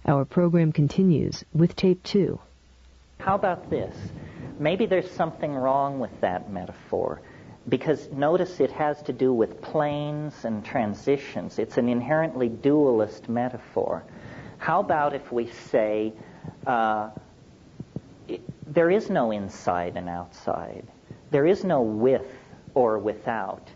Our program continues with tape 2. How about this? Maybe there's something wrong with that metaphor, because notice it has to do with planes and transitions. It's an inherently dualist metaphor. How about if we say there is no inside and outside. There is no with or without.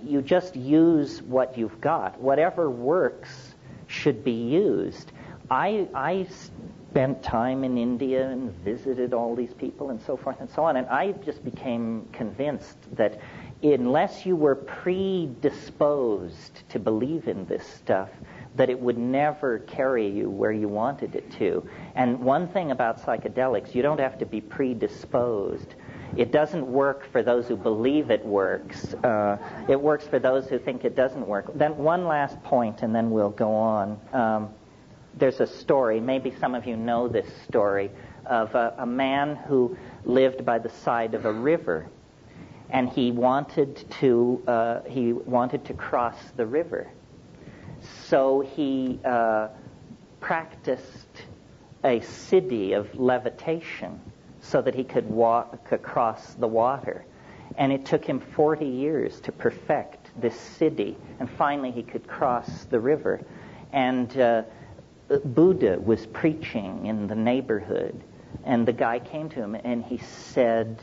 You just use what you've got. Whatever works should be used. I spent time in India and visited all these people and so forth and so on, and I just became convinced that unless you were predisposed to believe in this stuff, that it would never carry you where you wanted it to. And one thing about psychedelics, you don't have to be predisposed. It doesn't work for those who believe it works. It works for those who think it doesn't work. Then one last point, and then we'll go on. There's a story, maybe some of you know this story, of a man who lived by the side of a river, and he wanted to cross the river. So he practiced a siddhi of levitation so that he could walk across the water. And it took him 40 years to perfect this siddhi, and finally he could cross the river. And Buddha was preaching in the neighborhood, and the guy came to him and he said,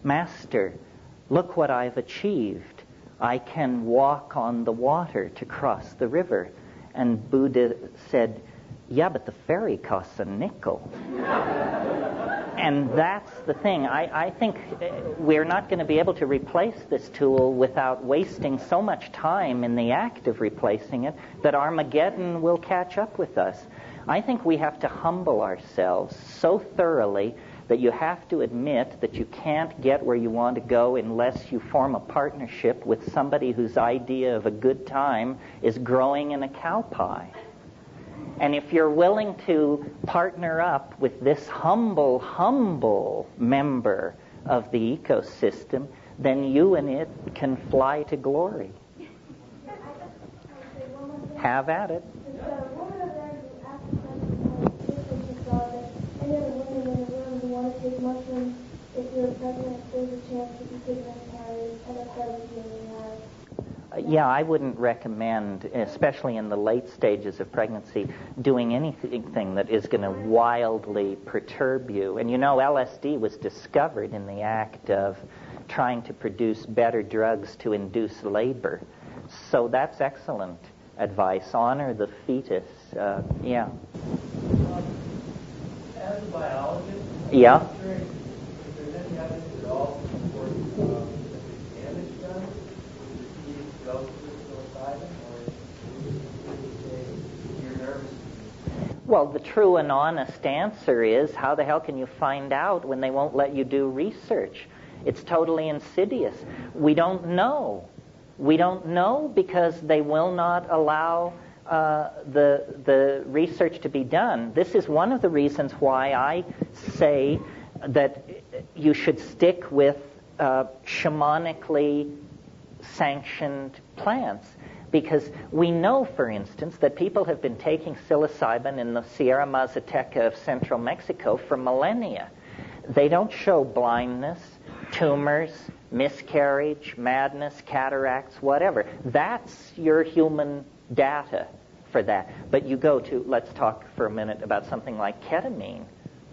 Master, look what I've achieved. I can walk on the water to cross the river. And Buddha said, yeah, but the ferry costs a nickel. And that's the thing. I think we're not going to be able to replace this tool without wasting so much time in the act of replacing it that Armageddon will catch up with us. I think we have to humble ourselves so thoroughly that you have to admit that you can't get where you want to go unless you form a partnership with somebody whose idea of a good time is growing in a cow pie. And if you're willing to partner up with this humble member of the ecosystem, then you and it can fly to glory. Have at it. Yeah, I wouldn't recommend, especially in the late stages of pregnancy, doing anything that is going to wildly perturb you. And you know, LSD was discovered in the act of trying to produce better drugs to induce labor. So that's excellent advice. Honor the fetus. Yeah. As a biologist, yeah. I'm wondering if there's any evidence at all to support the damage done with the fetus dose of psilocybin, or your nervous system? Well, the true and honest answer is, how the hell can you find out when they won't let you do research? It's totally insidious. We don't know. We don't know because they will not allow the research to be done. This is one of the reasons why I say that you should stick with shamanically sanctioned plants, because we know, for instance, that people have been taking psilocybin in the Sierra Mazateca of central Mexico for millennia. They don't show blindness, tumors, miscarriage, madness, cataracts, whatever. That's your human data for that. But you go to, let's talk for a minute about something like ketamine.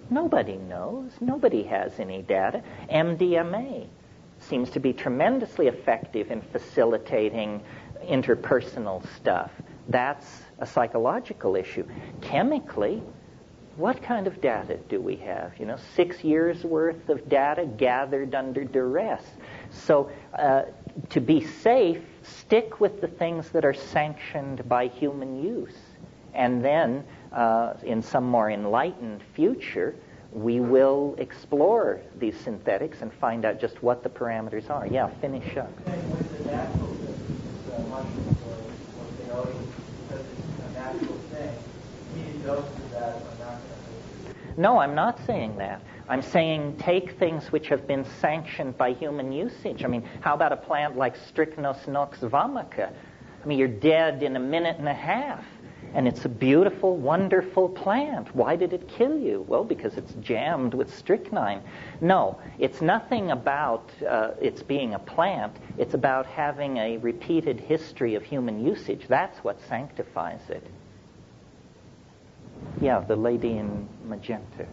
Nobody knows. Nobody has any data. MDMA seems to be tremendously effective in facilitating interpersonal stuff. That's a psychological issue. Chemically, what kind of data do we have? 6 years worth of data gathered under duress. So to be safe, stick with the things that are sanctioned by human use. And then, in some more enlightened future, we will explore these synthetics and find out just what the parameters are. Yeah, finish up. With the natural systems, mushrooms or peyote, because it's a natural thing, needed doses of that are not going to. No, I'm not saying that. I'm saying take things which have been sanctioned by human usage. I mean, how about a plant like Strychnos nox vomica? I mean, you're dead in a minute and a half. And it's a beautiful, wonderful plant. Why did it kill you? Well, because it's jammed with strychnine. No, it's nothing about its being a plant. It's about having a repeated history of human usage. That's what sanctifies it. Yeah, the lady in magenta.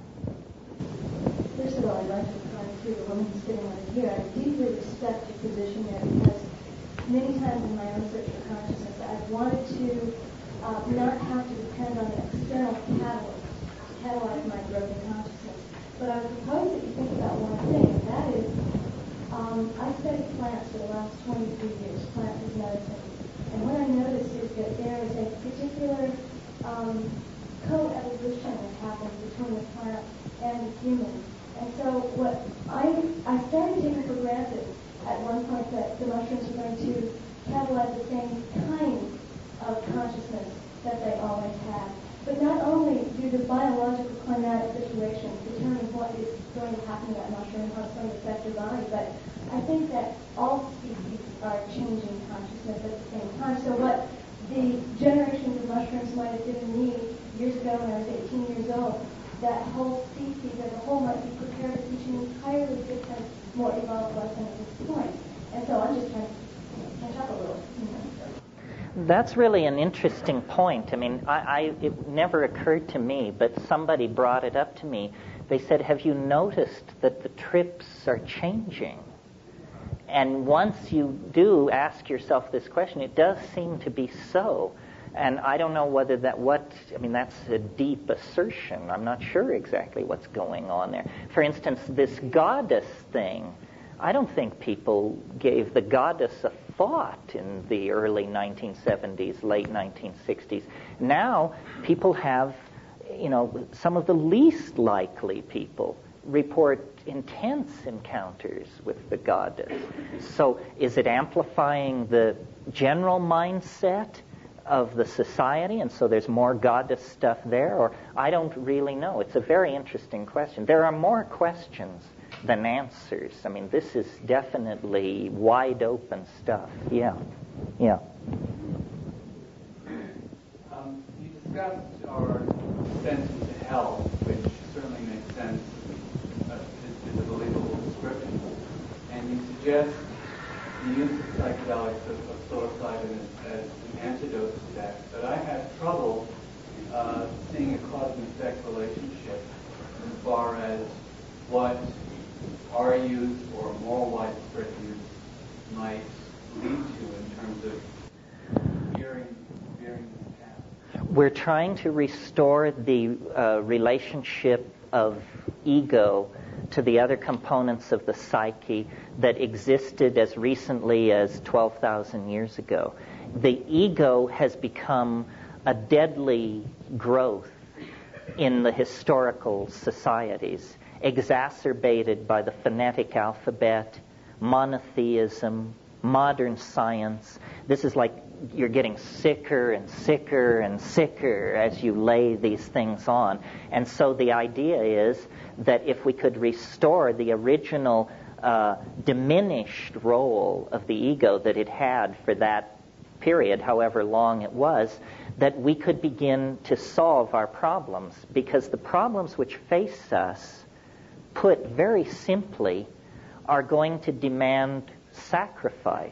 First of all, I'd like to respond to the woman who's sitting over here. I deeply respect your position there because many times in my own search for consciousness, I've wanted to not have to depend on an external catalyst to catalyze my growth in consciousness. But I would propose that you think about one thing, and that is, I studied plants for the last 23 years, plants as medicine. And what I noticed is that there is a particular co-evolution that happens between the plant and the human. And so what I started taking for granted at one point that the mushrooms were going to catalyze the same kind of consciousness that they always had. But not only do the biological climatic situations determine what is going to happen to that mushroom, how it's going to affect your body, but I think that all species are changing consciousness at the same time. So what the generations of mushrooms might have given me years ago when I was 18 years old, that whole species as a whole might be prepared to teach an entirely different, more evolved lesson at this point. And so I'm just trying to catch up a little. That's really an interesting point. I mean, it never occurred to me, but somebody brought it up to me. They said, have you noticed that the trips are changing? And once you do ask yourself this question, it does seem to be so. And I don't know whether that's a deep assertion. I'm not sure exactly what's going on there. For instance, this goddess thing, I don't think people gave the goddess a thought in the early 1970s, late 1960s. Now, people have, some of the least likely people report intense encounters with the goddess. So is it amplifying the general mindset of the society, and so there's more goddess stuff there? Or I don't really know. It's a very interesting question. There are more questions than answers. I mean, this is definitely wide open stuff. Yeah. You discussed our sense into health, which certainly makes sense, is a believable description. And you suggest the use of psychedelics of psilocybin as an antidote to that. But I have trouble seeing a cause and effect relationship as far as what our use or more widespread use might lead to in terms of veering this path. We're trying to restore the relationship of ego to the other components of the psyche that existed as recently as 12,000 years ago. The ego has become a deadly growth in the historical societies, exacerbated by the phonetic alphabet, monotheism, modern science. This is like you're getting sicker and sicker and sicker as you lay these things on. And so the idea is that if we could restore the original diminished role of the ego that it had for that period, however long it was, that we could begin to solve our problems. Because the problems which face us, put very simply, are going to demand sacrifice.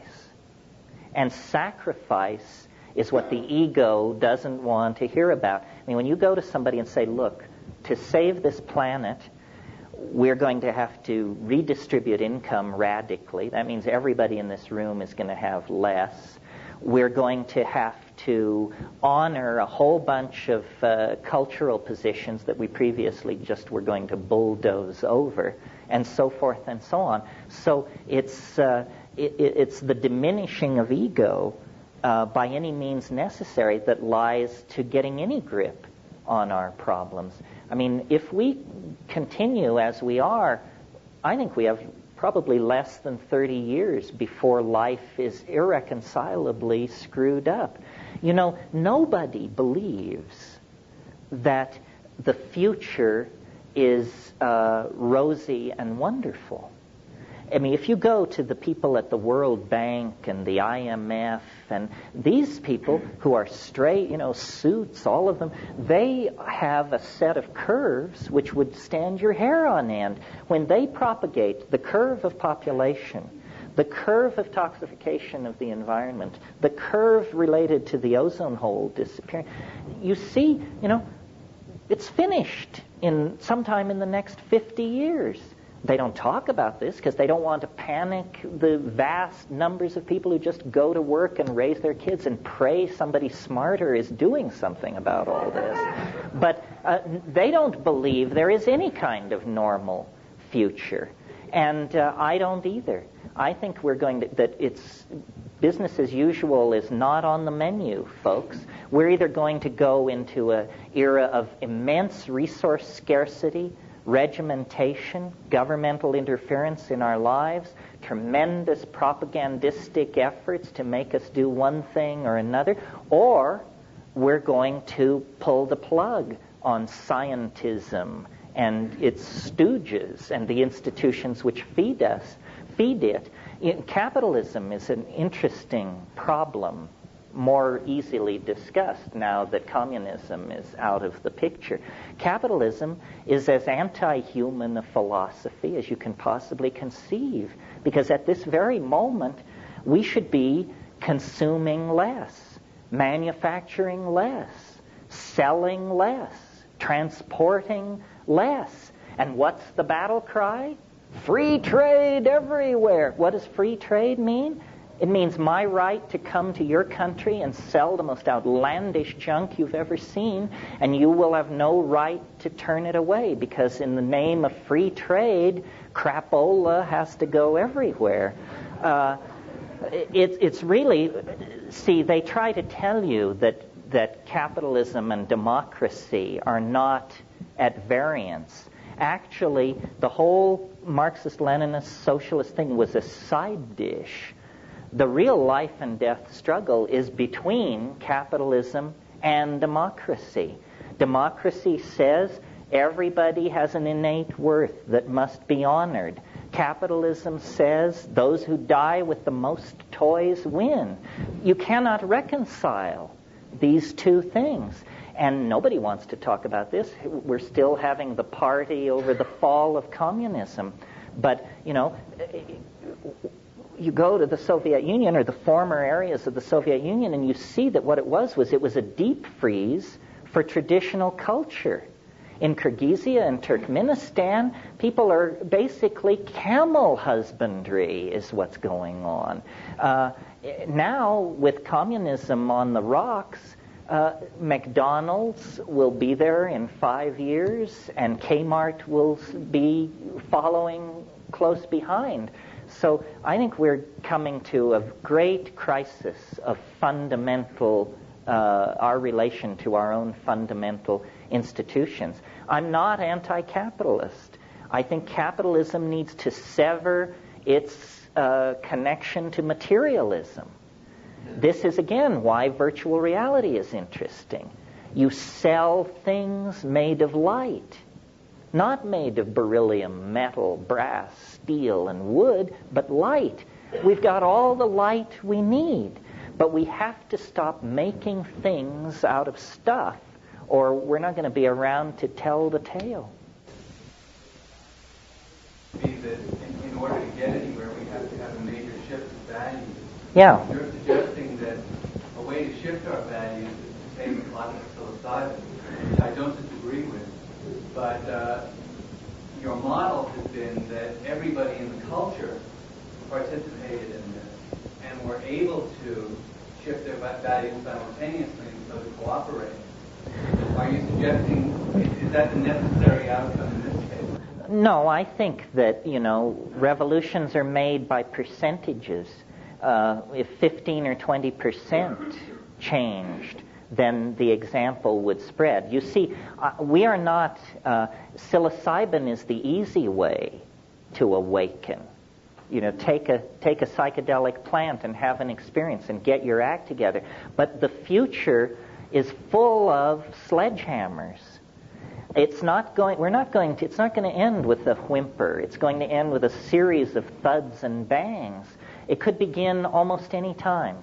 And sacrifice is what the ego doesn't want to hear about. I mean, when you go to somebody and say, look, to save this planet, we're going to have to redistribute income radically. That means everybody in this room is going to have less. We're going to have to honor a whole bunch of cultural positions that we previously just were going to bulldoze over, and so forth and so on. So it's the diminishing of ego by any means necessary that lies to getting any grip on our problems. I mean, if we continue as we are, I think we have probably less than 30 years before life is irreconcilably screwed up. Nobody believes that the future is rosy and wonderful. I mean, if you go to the people at the World Bank and the IMF and these people who are straight, suits, all of them, they have a set of curves which would stand your hair on end. When they propagate the curve of population, the curve of toxification of the environment, the curve related to the ozone hole disappearing, you see, it's finished sometime in the next 50 years. They don't talk about this because they don't want to panic the vast numbers of people who just go to work and raise their kids and pray somebody smarter is doing something about all this. But they don't believe there is any kind of normal future. And I don't either. I think that it's business as usual is not on the menu, folks. We're either going to go into an era of immense resource scarcity, regimentation, governmental interference in our lives, tremendous propagandistic efforts to make us do one thing or another, or we're going to pull the plug on scientism and its stooges and the institutions which feed it. Capitalism is an interesting problem, more easily discussed now that communism is out of the picture. Capitalism is as anti-human a philosophy as you can possibly conceive, because at this very moment we should be consuming less, manufacturing less, selling less, transporting less. And what's the battle cry? Free trade everywhere. What does free trade mean? It means my right to come to your country and sell the most outlandish junk you've ever seen, and you will have no right to turn it away, because in the name of free trade, crapola has to go everywhere. It's really, see, they try to tell you that capitalism and democracy are not at variance. Actually, the whole Marxist-Leninist socialist thing was a side dish. The real life and death struggle is between capitalism and democracy. Democracy says everybody has an innate worth that must be honored. Capitalism says those who die with the most toys win. You cannot reconcile these two things. And nobody wants to talk about this. We're still having the party over the fall of communism. But, you go to the Soviet Union or the former areas of the Soviet Union and you see that what it was a deep freeze for traditional culture. In Kyrgyzia and Turkmenistan, people are basically camel husbandry is what's going on. Now, with communism on the rocks, McDonald's will be there in 5 years, and Kmart will be following close behind. So I think we're coming to a great crisis of fundamental, our relation to our own fundamental institutions. I'm not anti-capitalist. I think capitalism needs to sever its connection to materialism. This is, again, why virtual reality is interesting. You sell things made of light, not made of beryllium, metal, brass, steel, and wood, but light. We've got all the light we need, but we have to stop making things out of stuff, or we're not going to be around to tell the tale. That in order to get anywhere, we have to have a major shift of values. Yeah. You're suggesting that a way to shift our values is the same as logical psilocybin, which I don't disagree with. But your model has been that everybody in the culture participated in this and were able to shift their values simultaneously and so to cooperate. Are you suggesting, is that the necessary outcome in this case? No, I think that, revolutions are made by percentages. If 15 or 20% changed, then the example would spread. You see, we are not, psilocybin is the easy way to awaken. Take a psychedelic plant and have an experience and get your act together. But the future is full of sledgehammers. It's not going to end with a whimper. It's going to end with a series of thuds and bangs. It could begin almost any time.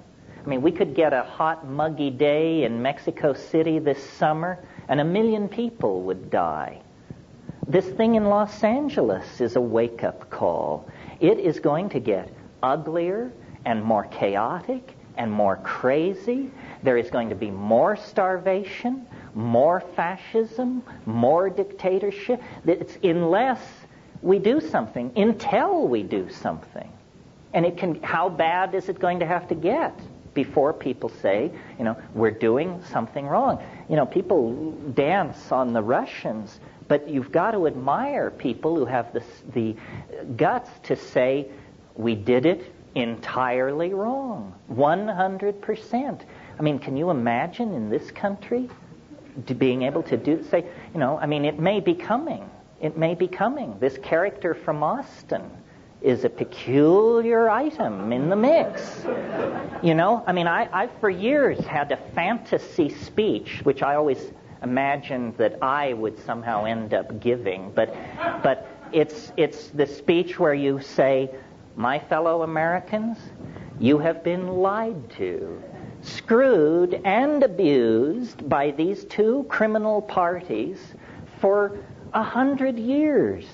I mean, we could get a hot, muggy day in Mexico City this summer, and 1 million people would die. This thing in Los Angeles is a wake-up call. It is going to get uglier and more chaotic and more crazy. There is going to be more starvation, more fascism, more dictatorship. It's unless we do something, until we do something. And how bad is it going to have to get before people say, we're doing something wrong? People dance on the Russians, but you've got to admire people who have the guts to say, we did it entirely wrong, 100%. I mean, can you imagine in this country being able to say, it may be coming. It may be coming. This character from Austin is a peculiar item in the mix. I for years had a fantasy speech, which I always imagined that I would somehow end up giving. But it's the speech where you say, my fellow Americans, you have been lied to, screwed and abused by these two criminal parties for 100 years.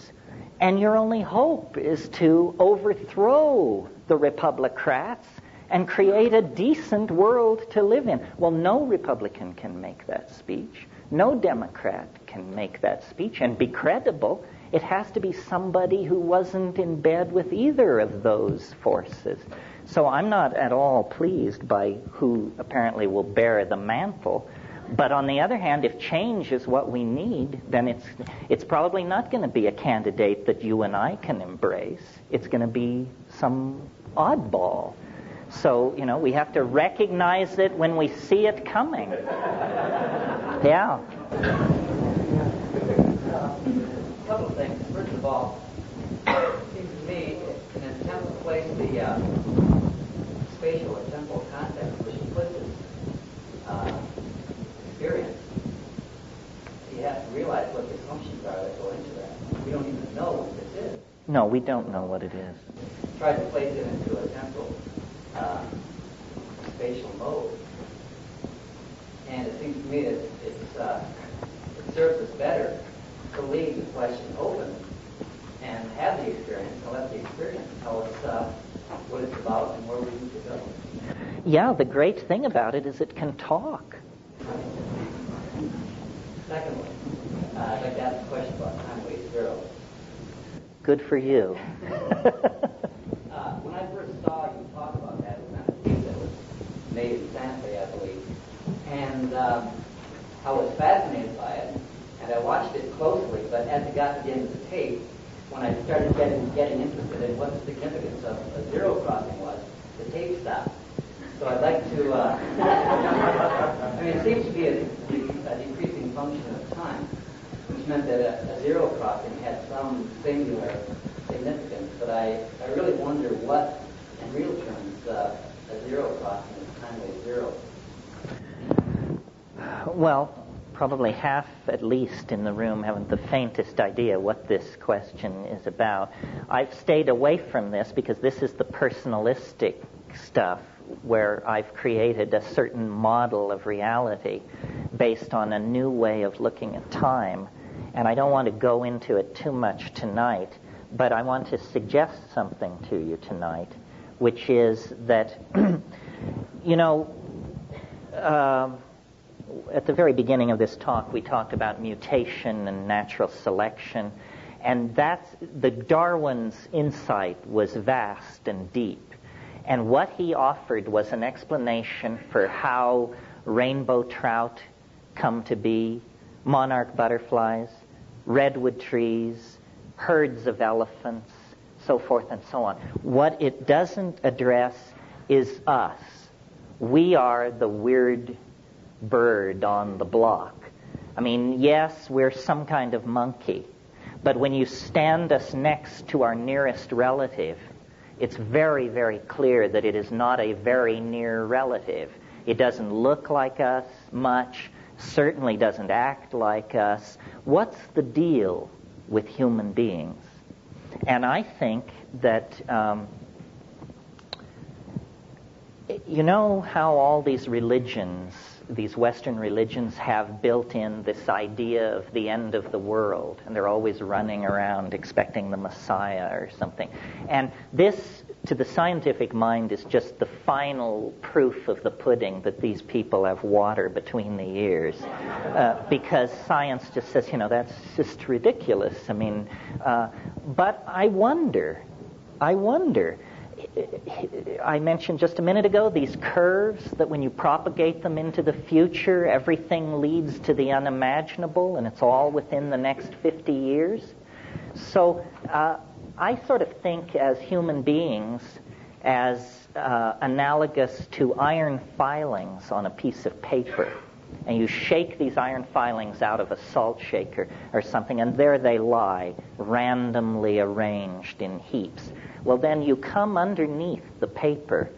And your only hope is to overthrow the Republicrats and create a decent world to live in. Well, no Republican can make that speech. No Democrat can make that speech and be credible. It has to be somebody who wasn't in bed with either of those forces. So I'm not at all pleased by who apparently will bear the mantle. But on the other hand, if change is what we need, then it's probably not going to be a candidate that you and I can embrace. It's going to be some oddball. So, we have to recognize it when we see it coming. Yeah. A couple of things. First of all, it seems to me, in an attempt to place the spatial or temporal context which he puts his experience, you have to realize what the assumptions are that go into that. We don't even know what this is. No, we don't know what it is. Try to place it into a temporal spatial mode. And it seems to me that it serves us better to leave the question open and have the experience, and let the experience tell us what it's about and where we need to go. Yeah, the great thing about it is it can talk. Secondly, I'd like to ask a question about time weight zero. Good for you. When I first saw you talk about that, it was on a tape that was made in Santa Fe, I believe. And I was fascinated by it, and I watched it closely, but as it got to the end of the tape, when I started getting interested in what the significance of a zero crossing was, the tape stopped. So I'd like to, it seems to be a decreasing function of time, which meant that a zero crossing had some singular significance, but I really wonder what, in real terms, a zero crossing is time weight zero. Well, probably half, at least, in the room haven't the faintest idea what this question is about. I've stayed away from this because this is the personalistic stuff where I've created a certain model of reality based on a new way of looking at time. And I don't want to go into it too much tonight, but I want to suggest something to you tonight, which is that, at the very beginning of this talk, we talked about mutation and natural selection, and the Darwin's insight was vast and deep. And what he offered was an explanation for how rainbow trout come to be, monarch butterflies, redwood trees, herds of elephants, so forth and so on. What it doesn't address is us. We are the weird bird on the block. I mean, yes, we're some kind of monkey, but when you stand us next to our nearest relative, it's very, very clear that it is not a very near relative. It doesn't look like us much, certainly doesn't act like us. What's the deal with human beings? And I think that, you know how all these religions, these Western religions, have built in this idea of the end of the world, and they're always running around expecting the Messiah or something. And this, to the scientific mind, is just the final proof of the pudding that these people have water between the ears. Because science just says, that's just ridiculous. I mean, but I wonder, I mentioned just a minute ago these curves that when you propagate them into the future, everything leads to the unimaginable, and it's all within the next 50 years. So I sort of think as human beings as analogous to iron filings on a piece of paper. And you shake these iron filings out of a salt shaker or something, and there they lie, randomly arranged in heaps. Well, then you come underneath the paper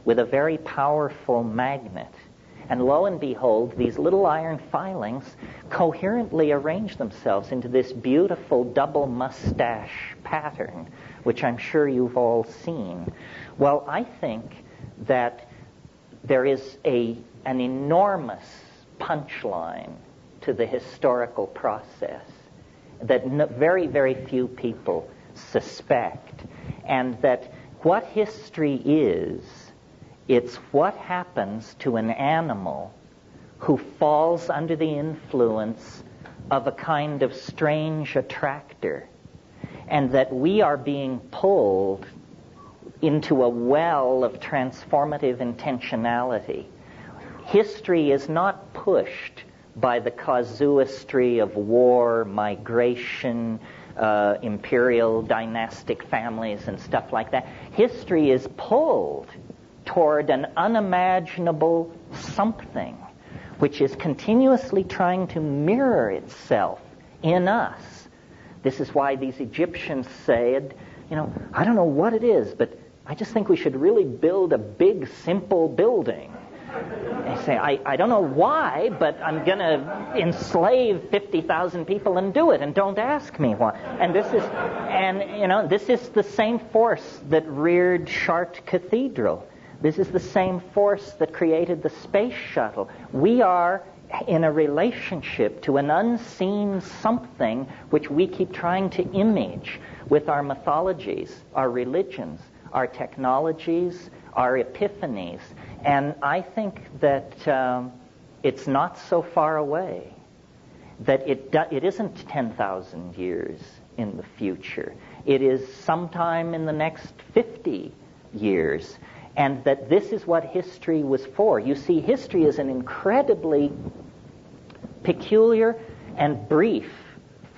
with a very powerful magnet, and lo and behold, these little iron filings coherently arrange themselves into this beautiful double mustache pattern, which I'm sure you've all seen. Well, I think that there is an enormous punchline to the historical process that very, very few people suspect, and that what history is, it's what happens to an animal who falls under the influence of a kind of strange attractor, and that we are being pulled into a well of transformative intentionality. History is not pushed by the casuistry of war, migration, imperial dynastic families and stuff like that. History is pulled toward an unimaginable something which is continuously trying to mirror itself in us. This is why these Egyptians said, I don't know what it is, but I just think we should really build a big, simple building. They say, I don't know why, but I'm going to enslave 50,000 people and do it, and don't ask me why. And this is the same force that reared Chartres Cathedral. This is the same force that created the space shuttle. We are in a relationship to an unseen something which we keep trying to image with our mythologies, our religions, our technologies, our epiphanies. And I think that it's not so far away, that it isn't 10,000 years in the future. It is sometime in the next 50 years. And that this is what history was for. You see, history is an incredibly peculiar and brief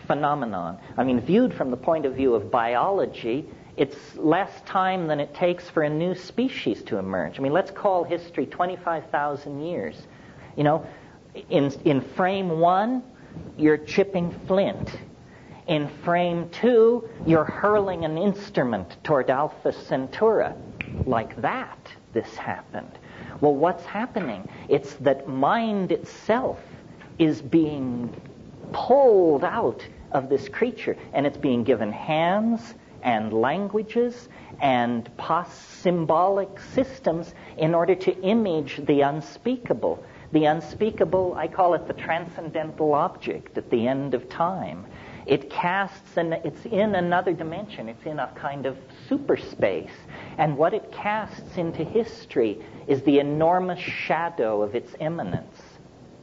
phenomenon. I mean, viewed from the point of view of biology, it's less time than it takes for a new species to emerge. I mean, let's call history 25,000 years. In frame 1, you're chipping flint. In frame 2, you're hurling an instrument toward Alpha Centauri. Like that, this happened. Well, what's happening? It's that mind itself is being pulled out of this creature, and it's being given hands and languages and symbolic systems in order to image the unspeakable. The unspeakable, I call it the transcendental object at the end of time. It casts, and it's in another dimension. It's in a kind of super space. And what it casts into history is the enormous shadow of its immanence.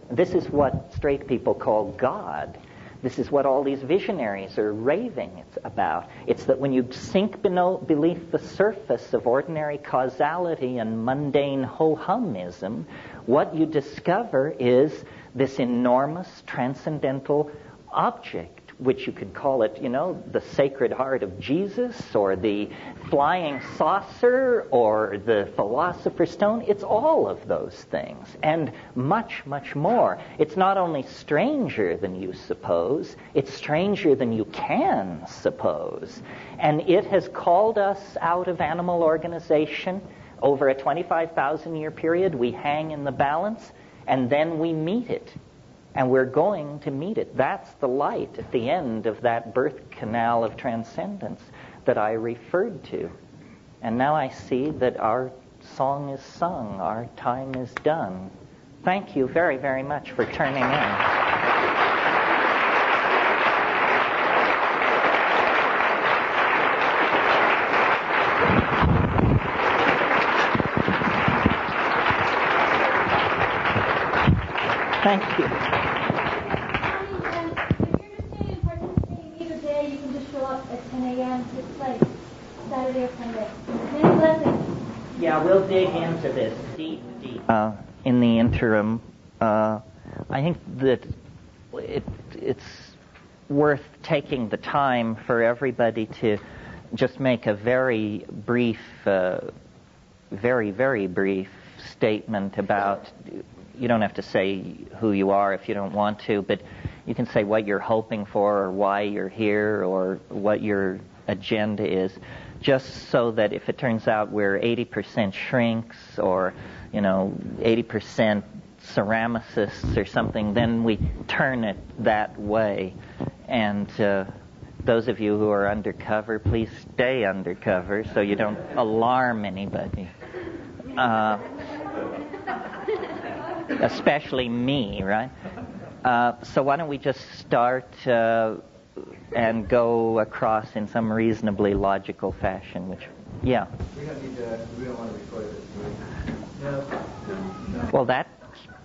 This is what straight people call God. This is what all these visionaries are raving about. It's that when you sink beneath the surface of ordinary causality and mundane ho-humism, what you discover is this enormous transcendental object, which you could call it, the Sacred Heart of Jesus, or the flying saucer, or the Philosopher's Stone. It's all of those things, and much, much more. It's not only stranger than you suppose, it's stranger than you can suppose. And it has called us out of animal organization. Over a 25,000-year period, we hang in the balance, and then we meet it. And we're going to meet it. That's the light at the end of that birth canal of transcendence that I referred to. And now I see that our song is sung, our time is done. Thank you very, very much for turning in. Thank you. If you're interested in participating either day, you can just show up at 10 a.m. to this place, Saturday or Sunday. Many blessings. Yeah, we'll dig into this deep. In the interim, I think that it's worth taking the time for everybody to just make a very brief, very, very brief statement about. You don't have to say who you are if you don't want to, but you can say what you're hoping for or why you're here or what your agenda is, just so that if it turns out we're 80% shrinks or, 80% ceramicists or something, then we turn it that way. And those of you who are undercover, please stay undercover so you don't alarm anybody. Especially me, right? So why don't we just start and go across in some reasonably logical fashion, which, yeah. We don't want to record this. No. Well, that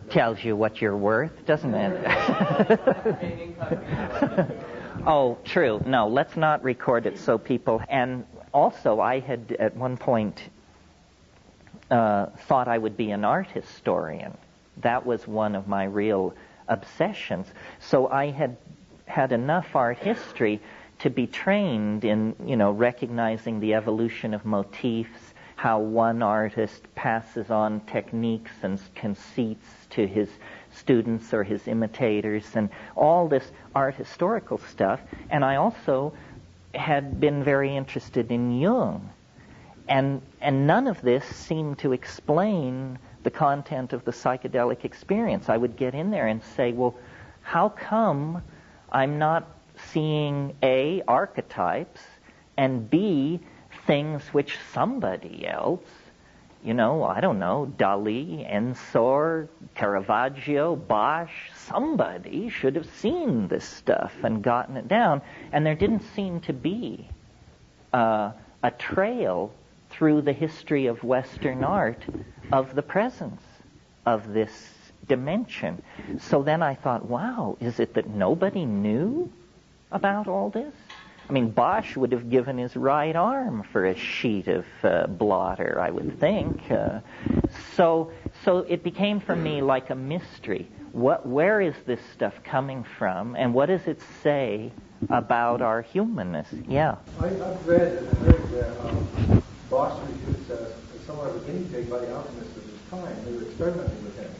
tells you what you're worth, doesn't it? Oh, true. No, let's not record it so people... And also, I had at one point thought I would be an art historian. That was one of my real obsessions. So I had enough art history to be trained in, recognizing the evolution of motifs, how one artist passes on techniques and conceits to his students or his imitators, and all this art historical stuff. And I also had been very interested in Jung. And none of this seemed to explain the content of the psychedelic experience. I would get in there and say, well, how come I'm not seeing A, archetypes, and B, things which somebody else, I don't know, Dali, Ensor, Caravaggio, Bosch, somebody should have seen this stuff and gotten it down. And there didn't seem to be a trail through the history of Western art of the presence of this dimension. So then I thought, wow, is it that nobody knew about all this? I mean, Bosch would have given his right arm for a sheet of blotter, I would think. So it became for me like a mystery. Where is this stuff coming from, and what does it say about our humanness? Yeah. I've read and heard that Bosch was used as somewhat of a guinea pig by the alchemists of his time. They were experimenting with him.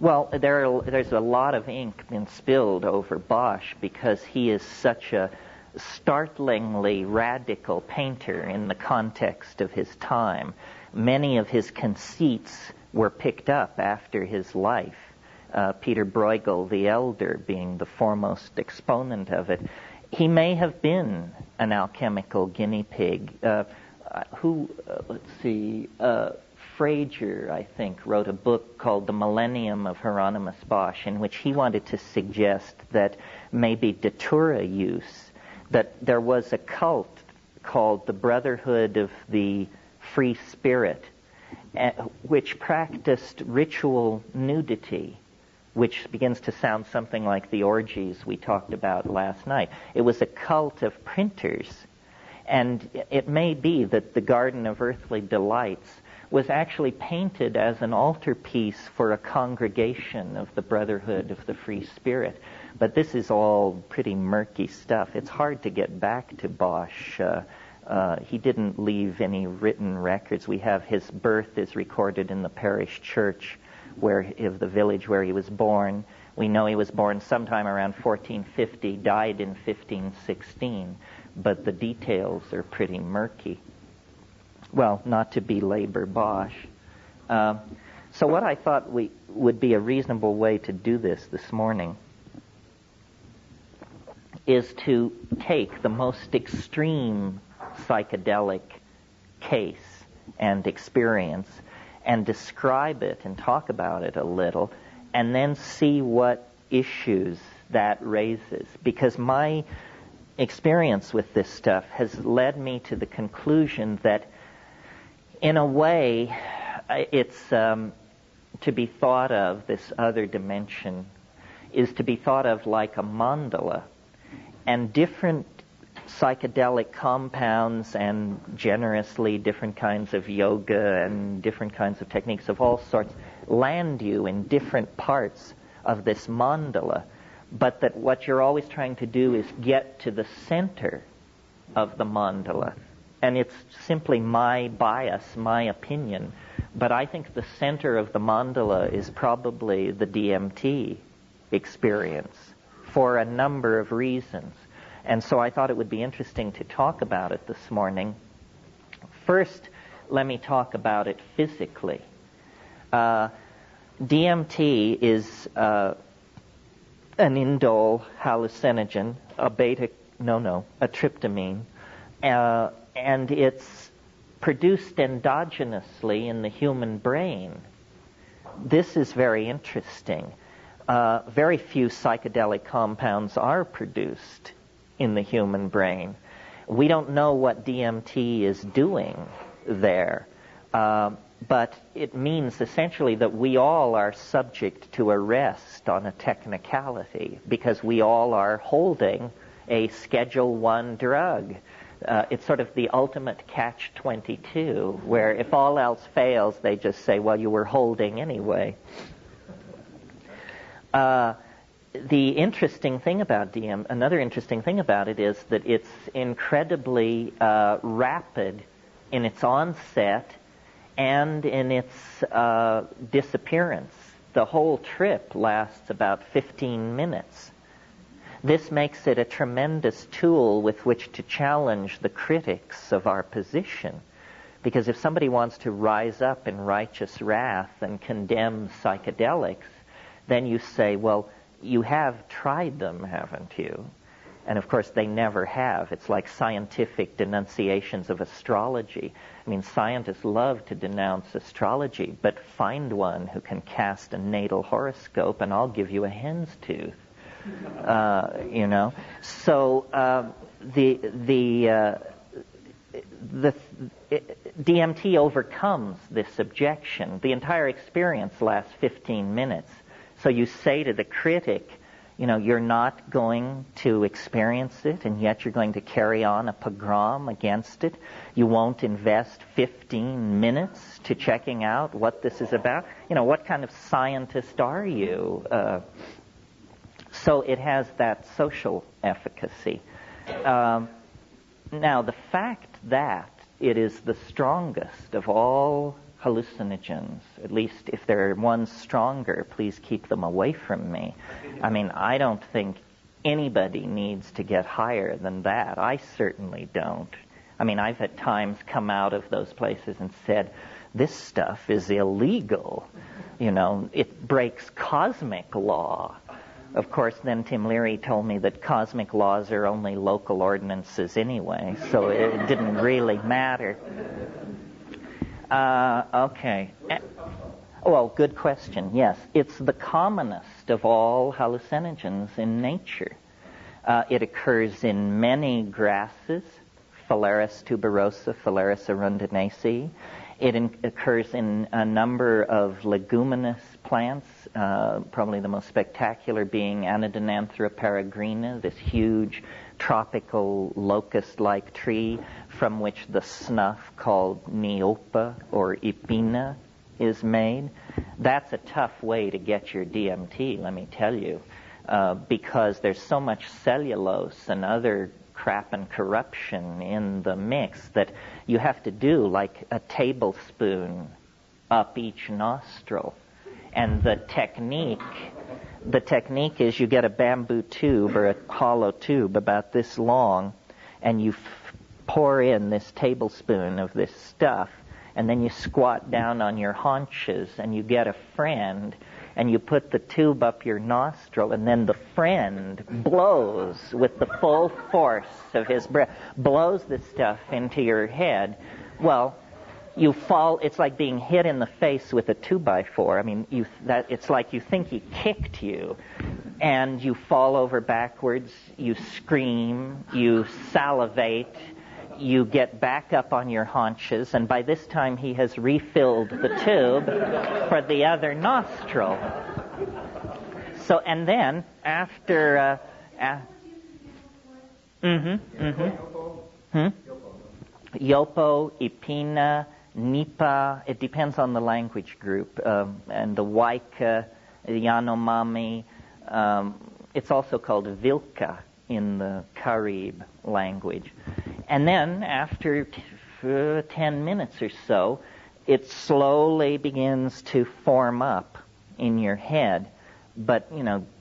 Well, there's a lot of ink been spilled over Bosch because he is such a startlingly radical painter in the context of his time. Many of his conceits were picked up after his life, Peter Bruegel the Elder being the foremost exponent of it. He may have been an alchemical guinea pig. Frager, I think, wrote a book called The Millennium of Hieronymus Bosch, in which he wanted to suggest that maybe datura use, that there was a cult called the Brotherhood of the Free Spirit, which practiced ritual nudity, which begins to sound something like the orgies we talked about last night. It was a cult of printers, and it may be that the Garden of Earthly Delights was actually painted as an altarpiece for a congregation of the Brotherhood of the Free Spirit. But this is all pretty murky stuff. It's hard to get back to Bosch. He didn't leave any written records. We have his birth is recorded in the parish church of the village where he was born. We know he was born sometime around 1450, died in 1516, but the details are pretty murky. Well, not to belabor Bosch. So what I thought would be a reasonable way to do this morning is to take the most extreme psychedelic case and experience and describe it and talk about it a little, and then see what issues that raises. Because my experience with this stuff has led me to the conclusion that, in a way, it's to be thought of, this other dimension, is to be thought of like a mandala, and different psychedelic compounds and generously different kinds of yoga and different kinds of techniques of all sorts land you in different parts of this mandala, but that what you're always trying to do is get to the center of the mandala. And it's simply my bias, my opinion, but I think the center of the mandala is probably the DMT experience for a number of reasons. And so I thought it would be interesting to talk about it this morning. First, let me talk about it physically. DMT is an indole hallucinogen, a tryptamine, and it's produced endogenously in the human brain. This is very interesting. Very few psychedelic compounds are produced in the human brain. We don't know what DMT is doing there, but it means essentially that we all are subject to arrest on a technicality because we all are holding a Schedule I drug. It's sort of the ultimate catch-22, where if all else fails, they just say, well, you were holding anyway. The interesting thing about another interesting thing about it is that it's incredibly rapid in its onset and in its disappearance. The whole trip lasts about 15 minutes. This makes it a tremendous tool with which to challenge the critics of our position. Because if somebody wants to rise up in righteous wrath and condemn psychedelics, then you say, well, you have tried them, haven't you? And of course, they never have. It's like scientific denunciations of astrology. I mean, scientists love to denounce astrology, but find one who can cast a natal horoscope and I'll give you a hen's tooth. So DMT overcomes this objection. The entire experience lasts 15 minutes. So you say to the critic, you're not going to experience it, and yet you're going to carry on a pogrom against it. You won't invest 15 minutes to checking out what this is about. What kind of scientist are you? So it has that social efficacy. Now, the fact that it is the strongest of all hallucinogens, at least if there are ones stronger, please keep them away from me. I mean, I don't think anybody needs to get higher than that. I certainly don't. I mean, I've at times come out of those places and said, this stuff is illegal. It breaks cosmic law. Of course, then Tim Leary told me that cosmic laws are only local ordinances anyway, so it didn't really matter. Okay. Well, good question. Yes, it's the commonest of all hallucinogens in nature. It occurs in many grasses, Phalaris tuberosa, Phalaris arundinacea. It occurs in a number of leguminous plants, probably the most spectacular being Anodonanthera peregrina, this huge tropical locust-like tree from which the snuff called Neopa or Ipina is made. That's a tough way to get your DMT, let me tell you, because there's so much cellulose and other crap and corruption in the mix that you have to do like a tablespoon up each nostril. And the technique is you get a bamboo tube or a hollow tube about this long, and you pour in this tablespoon of this stuff, and then you squat down on your haunches, and you get a friend, and you put the tube up your nostril, and then the friend blows with the full force of his breath, blows the stuff into your head. Well, you fall. It's like being hit in the face with a 2x4. I mean, it's like you think he kicked you, and you fall over backwards. You scream. You salivate. You get back up on your haunches, and by this time he has refilled the tube for the other nostril. So, and then after, Yopo, Ipina, Nipa, it depends on the language group, and the Waika, Yanomami, it's also called Vilka in the Carib language. And then after 10 minutes or so, it slowly begins to form up in your head. But,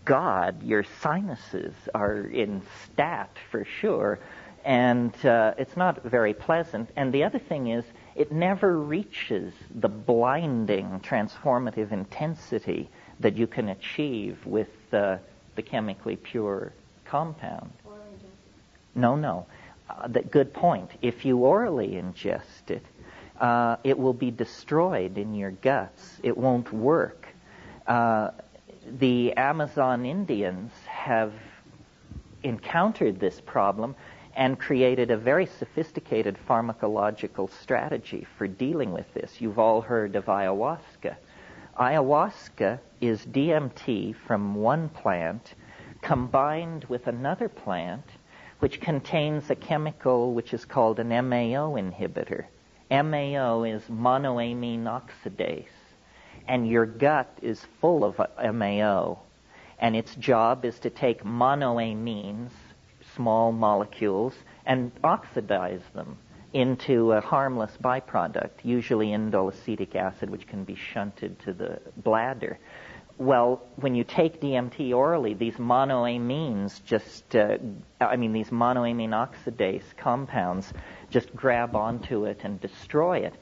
God, your sinuses are in stat for sure. And it's not very pleasant. And the other thing is, it never reaches the blinding, transformative intensity that you can achieve with the chemically pure compound. No. Good point. If you orally ingest it, it will be destroyed in your guts. It won't work. The Amazon Indians have encountered this problem and created a very sophisticated pharmacological strategy for dealing with this. You've all heard of ayahuasca. Ayahuasca is DMT from one plant combined with another plant which contains a chemical which is called an MAO inhibitor. MAO is monoamine oxidase. And your gut is full of MAO. And its job is to take monoamines, small molecules, and oxidize them into a harmless byproduct, usually indole acetic acid, which can be shunted to the bladder. Well, when you take DMT orally, these monoamines these monoamine oxidase compounds just grab onto it and destroy it.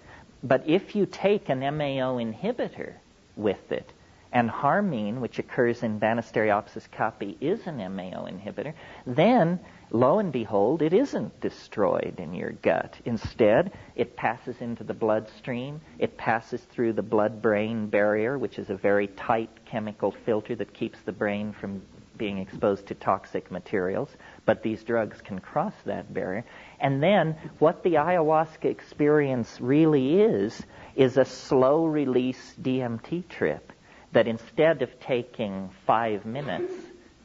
But if you take an MAO inhibitor with it, and harmine, which occurs in Banisteriopsis caapi, is an MAO inhibitor, then, lo and behold, it isn't destroyed in your gut. Instead, it passes into the bloodstream. It passes through the blood-brain barrier, which is a very tight chemical filter that keeps the brain from being exposed to toxic materials. But these drugs can cross that barrier. And then, what the ayahuasca experience really is a slow-release DMT trip that instead of taking 5 minutes,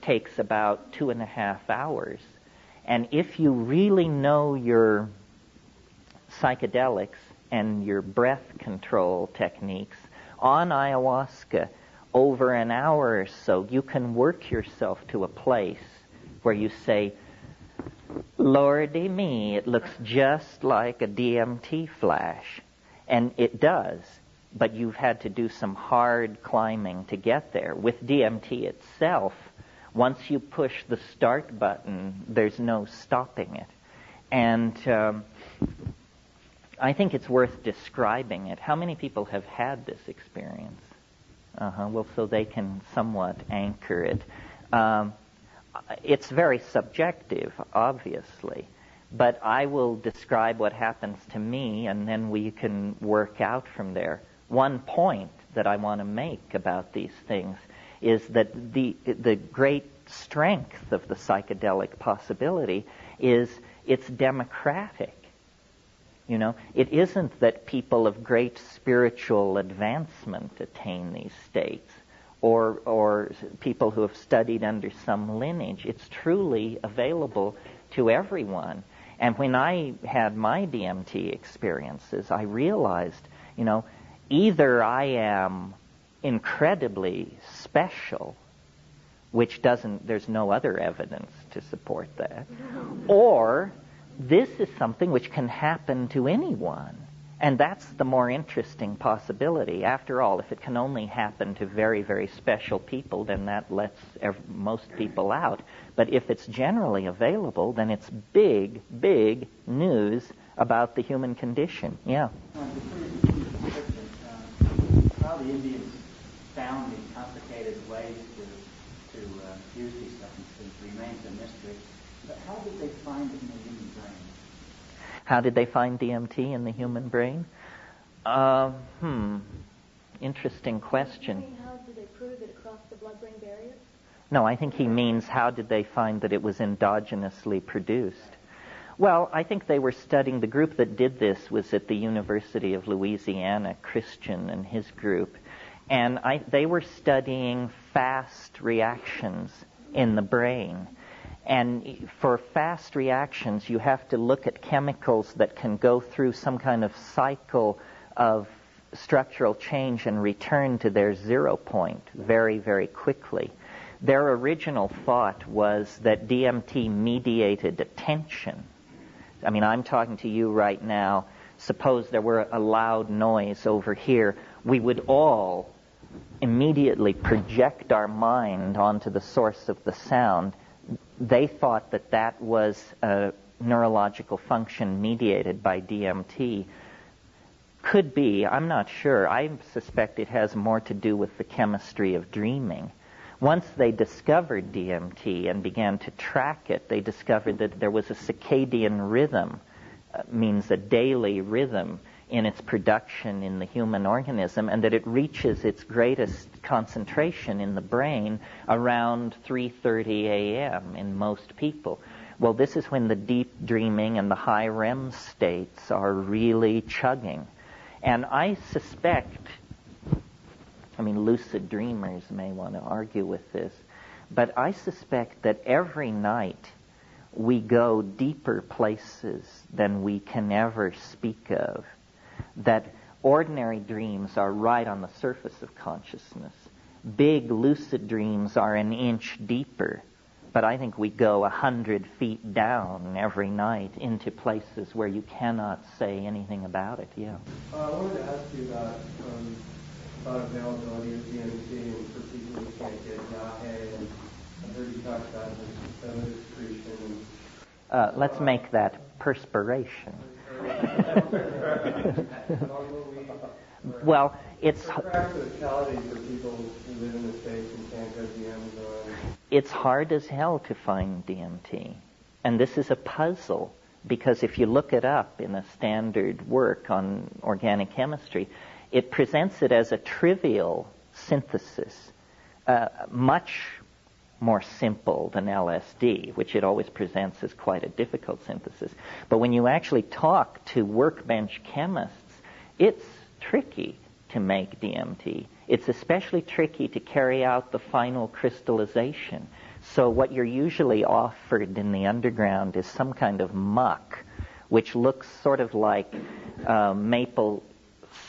takes about 2.5 hours. And if you really know your psychedelics and your breath control techniques on ayahuasca, over an hour or so, you can work yourself to a place where you say, Lordy me, it looks just like a DMT flash. And it does. But you've had to do some hard climbing to get there. With DMT itself, once you push the start button, there's no stopping it. And I think it's worth describing it. How many people have had this experience? Well, so they can somewhat anchor it. It's very subjective, obviously. But I will describe what happens to me, and then we can work out from there. One point that I want to make about these things is that the great strength of the psychedelic possibility is it's democratic. It isn't that people of great spiritual advancement attain these states, or people who have studied under some lineage. It's truly available to everyone. And when I had my DMT experiences, I realized, either I am incredibly special, which there's no other evidence to support that, or this is something which can happen to anyone. And that's the more interesting possibility. After all, if it can only happen to very, very special people, then that lets most people out. But if it's generally available, then it's big, big news about the human condition. Yeah. Before you the Indians found these complicated ways to use these substances remains a mystery. But how did they find it in the human brain? How did they find DMT in the human brain? Interesting question. You mean how did they prove it across the blood-brain barrier? No, I think he means how did they find that it was endogenously produced? Well, I think they were studying, the group that did this was at the University of Louisiana, Christian and his group, and they were studying fast reactions in the brain. And for fast reactions, you have to look at chemicals that can go through some kind of cycle of structural change and return to their 0 point very, very quickly. Their original thought was that DMT mediated attention. I mean, I'm talking to you right now. Suppose there were a loud noise over here. We would all immediately project our mind onto the source of the sound. They thought that that was a neurological function mediated by DMT. Could be, I'm not sure. I suspect it has more to do with the chemistry of dreaming. Once they discovered DMT and began to track it, they discovered that there was a circadian rhythm, means a daily rhythm in its production in the human organism, and that it reaches its greatest concentration in the brain around 3:30 a.m. in most people. Well, this is when the deep dreaming and the high REM states are really chugging. And I suspect, I mean, lucid dreamers may want to argue with this, but I suspect that every night we go deeper places than we can ever speak of, that ordinary dreams are right on the surface of consciousness. Big lucid dreams are an inch deeper, but I think we go 100 feet down every night into places where you cannot say anything about it. Yeah. I wanted to ask you about availability of DMT and for people who can't get yahe, and I heard you talk about the soda excretion. Let's make that perspiration. Well, it's practicality for people who live in the States and can't go to the Amazon. It's hard as hell to find DMT. And this is a puzzle, because if you look it up in a standard work on organic chemistry, it presents it as a trivial synthesis, much more simple than LSD, which it always presents as quite a difficult synthesis. But when you actually talk to workbench chemists, it's tricky to make DMT. It's especially tricky to carry out the final crystallization. So what you're usually offered in the underground is some kind of muck, which looks sort of like maple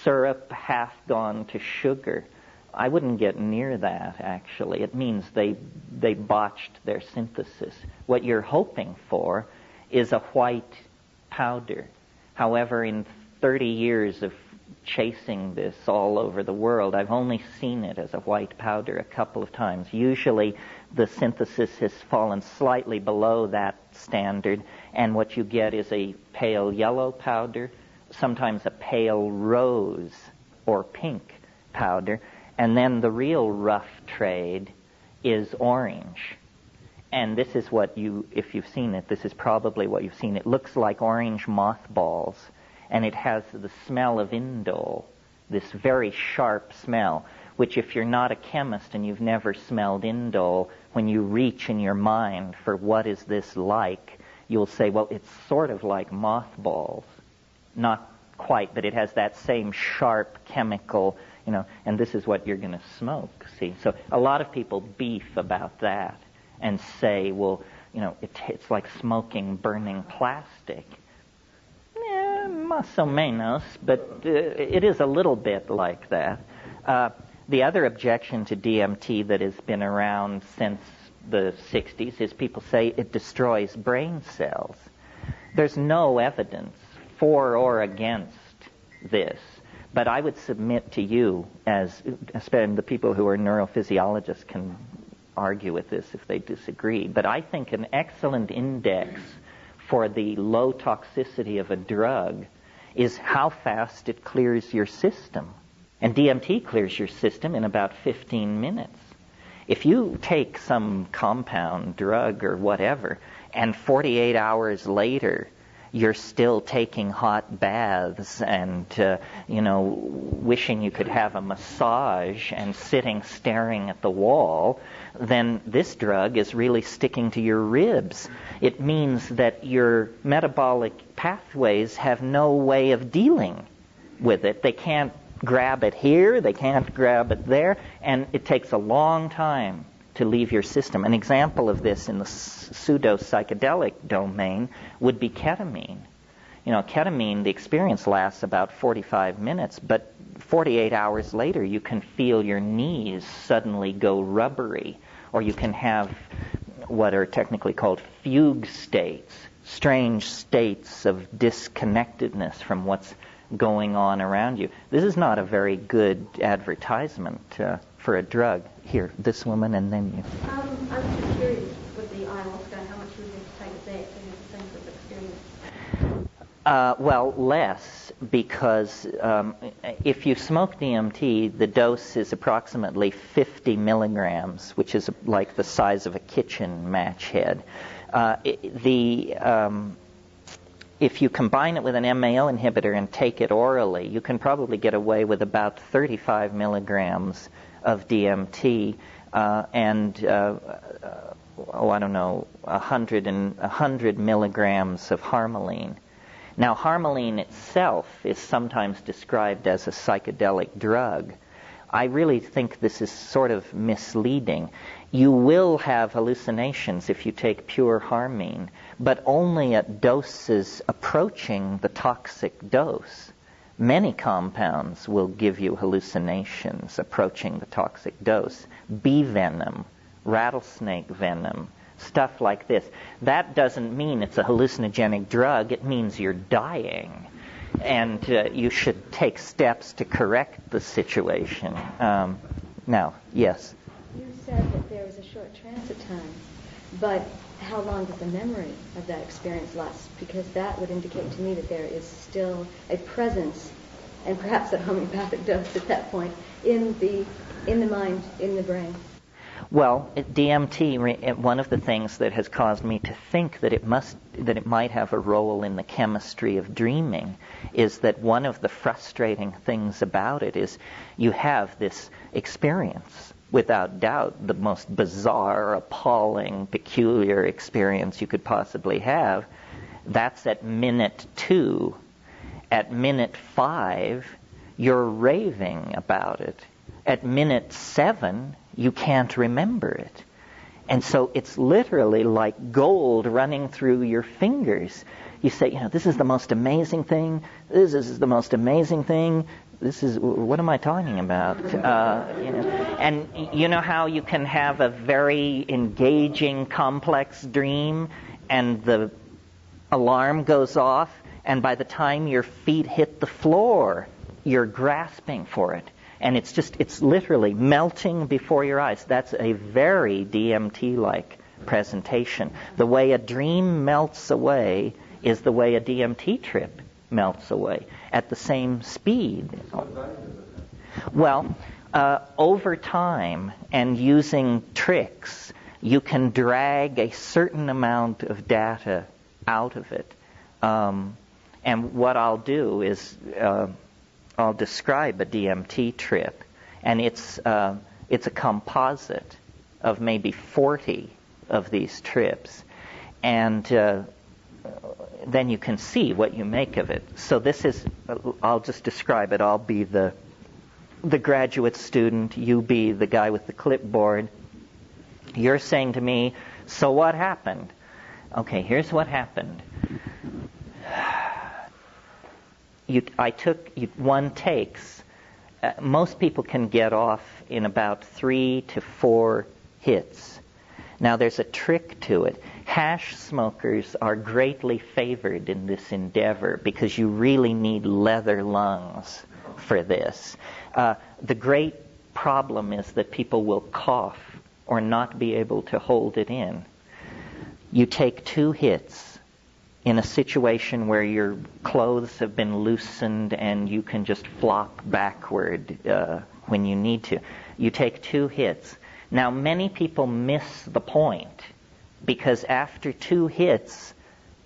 syrup half gone to sugar. I wouldn't get near that, actually. It means they botched their synthesis. What you're hoping for is a white powder. However, in 30 years of chasing this all over the world, I've only seen it as a white powder a couple of times. Usually the synthesis has fallen slightly below that standard, and what you get is a pale yellow powder, sometimes a pale rose or pink powder, and then the real rough trade is orange. And this is what if you've seen it, this is probably what you've seen. It looks like orange mothballs, and it has the smell of indole, this very sharp smell, which if you're not a chemist and you've never smelled indole, when you reach in your mind for what is this like, you'll say, well, it's sort of like mothballs. Not quite, but it has that same sharp chemical, and this is what you're going to smoke, see. So a lot of people beef about that and say, well, it's like smoking burning plastic. Más o menos, but it is a little bit like that. The other objection to DMT that has been around since the 60s is people say it destroys brain cells. There's no evidence for or against this, but I would submit to you, especially the people who are neurophysiologists can argue with this if they disagree, but I think an excellent index for the low toxicity of a drug is how fast it clears your system. And DMT clears your system in about 15 minutes. If you take some compound drug or whatever, and 48 hours later you're still taking hot baths and, wishing you could have a massage and sitting staring at the wall, then this drug is really sticking to your ribs. It means that your metabolic pathways have no way of dealing with it. They can't grab it here, they can't grab it there, and it takes a long time to leave your system. An example of this in the pseudo-psychedelic domain would be ketamine. Ketamine, the experience lasts about 45 minutes, but 48 hours later you can feel your knees suddenly go rubbery, or you can have what are technically called fugue states, strange states of disconnectedness from what's going on around you. This is not a very good advertisement for a drug. Here, this woman, and then you. I'm just curious with the ayahuasca, how much you think to take a day to get the sense of experience? Well, less, because if you smoke DMT, the dose is approximately 50 milligrams, which is like the size of a kitchen match head. If you combine it with an MAO inhibitor and take it orally, you can probably get away with about 35 milligrams of DMT and 100 milligrams of harmaline. Now, harmaline itself is sometimes described as a psychedelic drug. I really think this is sort of misleading. You will have hallucinations if you take pure harmine, but only at doses approaching the toxic dose. Many compounds will give you hallucinations approaching the toxic dose. Bee venom, rattlesnake venom, stuff like this. That doesn't mean it's a hallucinogenic drug. It means you're dying. And you should take steps to correct the situation. Now, yes? You said that there was a short transit time, but how long does the memory of that experience last? Because that would indicate to me that there is still a presence, and perhaps a homeopathic dose at that point, in the mind, in the brain. Well, DMT, one of the things that has caused me to think that it might have a role in the chemistry of dreaming is that one of the frustrating things about it is you have this experience, without doubt, the most bizarre, appalling, peculiar experience you could possibly have. That's at minute 2. At minute 5, you're raving about it. At minute 7, you can't remember it. And so it's literally like gold running through your fingers. You say, this is the most amazing thing. This is the most amazing thing. This is, what am I talking about? And you know how you can have a very engaging, complex dream, and the alarm goes off, and by the time your feet hit the floor, you're grasping for it. And it's literally melting before your eyes. That's a very DMT-like presentation. The way a dream melts away is the way a DMT trip melts away, at the same speed. Well, over time and using tricks, you can drag a certain amount of data out of it. And what I'll do is I'll describe a DMT trip, and it's a composite of maybe 40 of these trips, and then you can see what you make of it. So this is, I'll just describe it. I'll be the graduate student, you be the guy with the clipboard. You're saying to me, so what happened? Okay, here's what happened. I took one takes. Most people can get off in about 3 to 4 hits. Now there's a trick to it. Hash smokers are greatly favored in this endeavor because you really need leather lungs for this. The great problem is that people will cough or not be able to hold it in. You take 2 hits, in a situation where your clothes have been loosened and you can just flop backward when you need to. You take 2 hits. Now, many people miss the point because after 2 hits,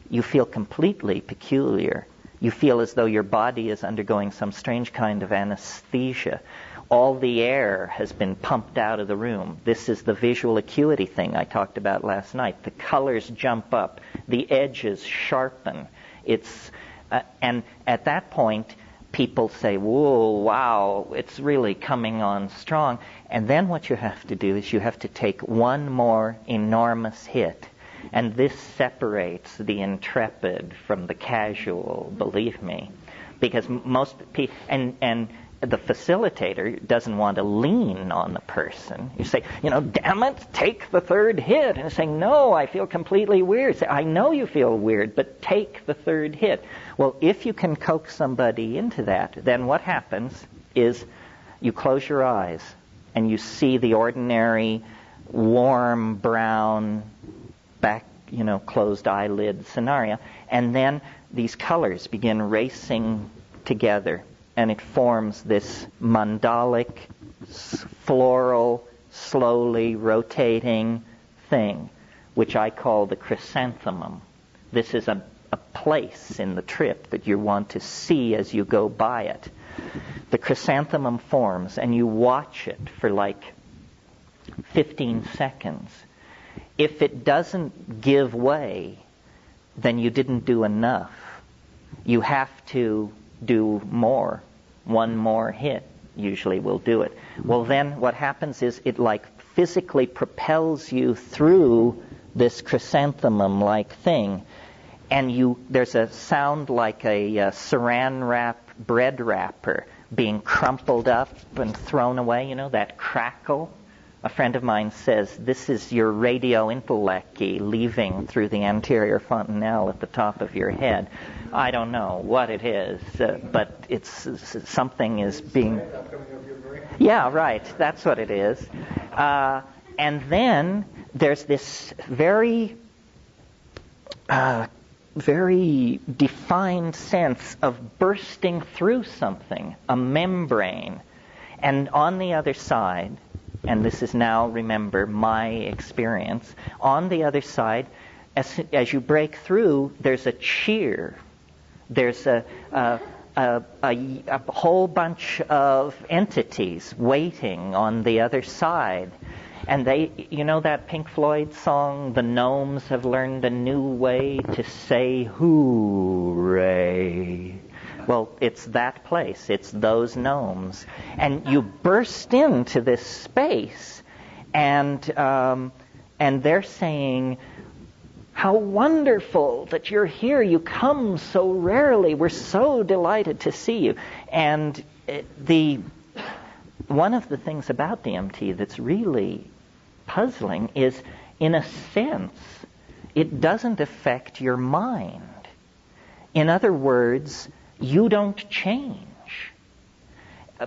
you feel completely peculiar. You feel as though your body is undergoing some strange kind of anesthesia. All the air has been pumped out of the room. This is the visual acuity thing I talked about last night. The colors jump up. The edges sharpen. And at that point, people say, whoa, wow, it's really coming on strong. And then what you have to do is you have to take one more enormous hit. And this separates the intrepid from the casual, believe me. Because most people, and the facilitator doesn't want to lean on the person. You say, damn it, take the 3rd hit. And saying, no, I feel completely weird. Say, I know you feel weird, but take the 3rd hit. Well, if you can coax somebody into that, then what happens is you close your eyes and you see the ordinary warm brown back, closed eyelid scenario. And then these colors begin racing together. And it forms this mandalic, floral, slowly rotating thing, which I call the chrysanthemum. This is a place in the trip that you want to see as you go by it. The chrysanthemum forms, and you watch it for like 15 seconds. If it doesn't give way, then you didn't do enough. You have to do more. One more hit usually will do it. Well, then what happens is it like physically propels you through this chrysanthemum-like thing, and there's a sound like a saran wrap bread wrapper being crumpled up and thrown away, that crackle. A friend of mine says, this is your radio intellect leaving through the anterior fontanelle at the top of your head. I don't know what it is, but it's something is being... Yeah, right, that's what it is. And then there's this very defined sense of bursting through something, a membrane. And on the other side, and this is now, remember, my experience, on the other side, as you break through, there's a cheer. There's a whole bunch of entities waiting on the other side. And they, that Pink Floyd song, The Gnomes Have Learned a New Way to Say Hooray. Well, it's that place. It's those gnomes. And you burst into this space, and they're saying, how wonderful that you're here. You come so rarely. We're so delighted to see you. And one of the things about DMT that's really puzzling is, in a sense, it doesn't affect your mind. In other words, you don't change.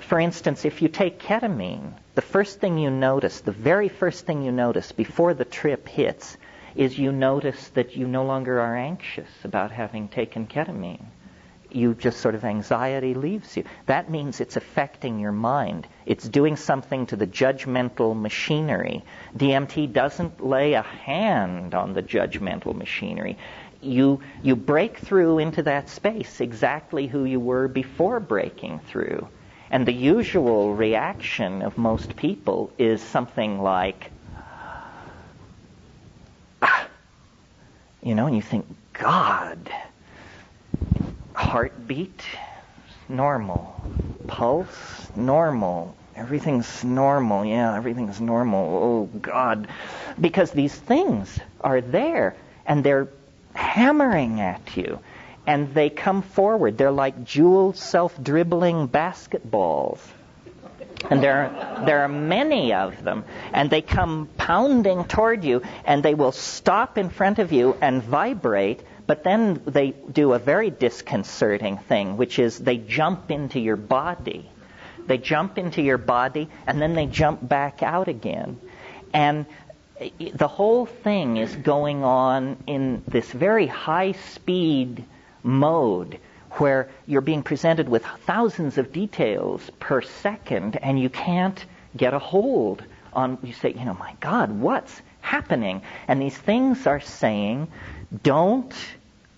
For instance, if you take ketamine, the very first thing you notice before the trip hits is you notice that you no longer are anxious about having taken ketamine. You just sort of, anxiety leaves you. That means it's affecting your mind. It's doing something to the judgmental machinery. DMT doesn't lay a hand on the judgmental machinery. You break through into that space exactly who you were before breaking through. And the usual reaction of most people is something like, and you think, God, heartbeat, normal. Pulse, normal. Everything's normal. Yeah, everything's normal. Oh, God. Because these things are there, and they're hammering at you, and they come forward. They're like jeweled, self-dribbling basketballs, and there are many of them, and they come pounding toward you, and they will stop in front of you and vibrate, but then they do a very disconcerting thing, which is they jump into your body. They jump into your body, and then they jump back out again. And the whole thing is going on in this very high-speed mode where you're being presented with thousands of details per second, and you can't get a hold on, you say, my God, what's happening? And these things are saying, don't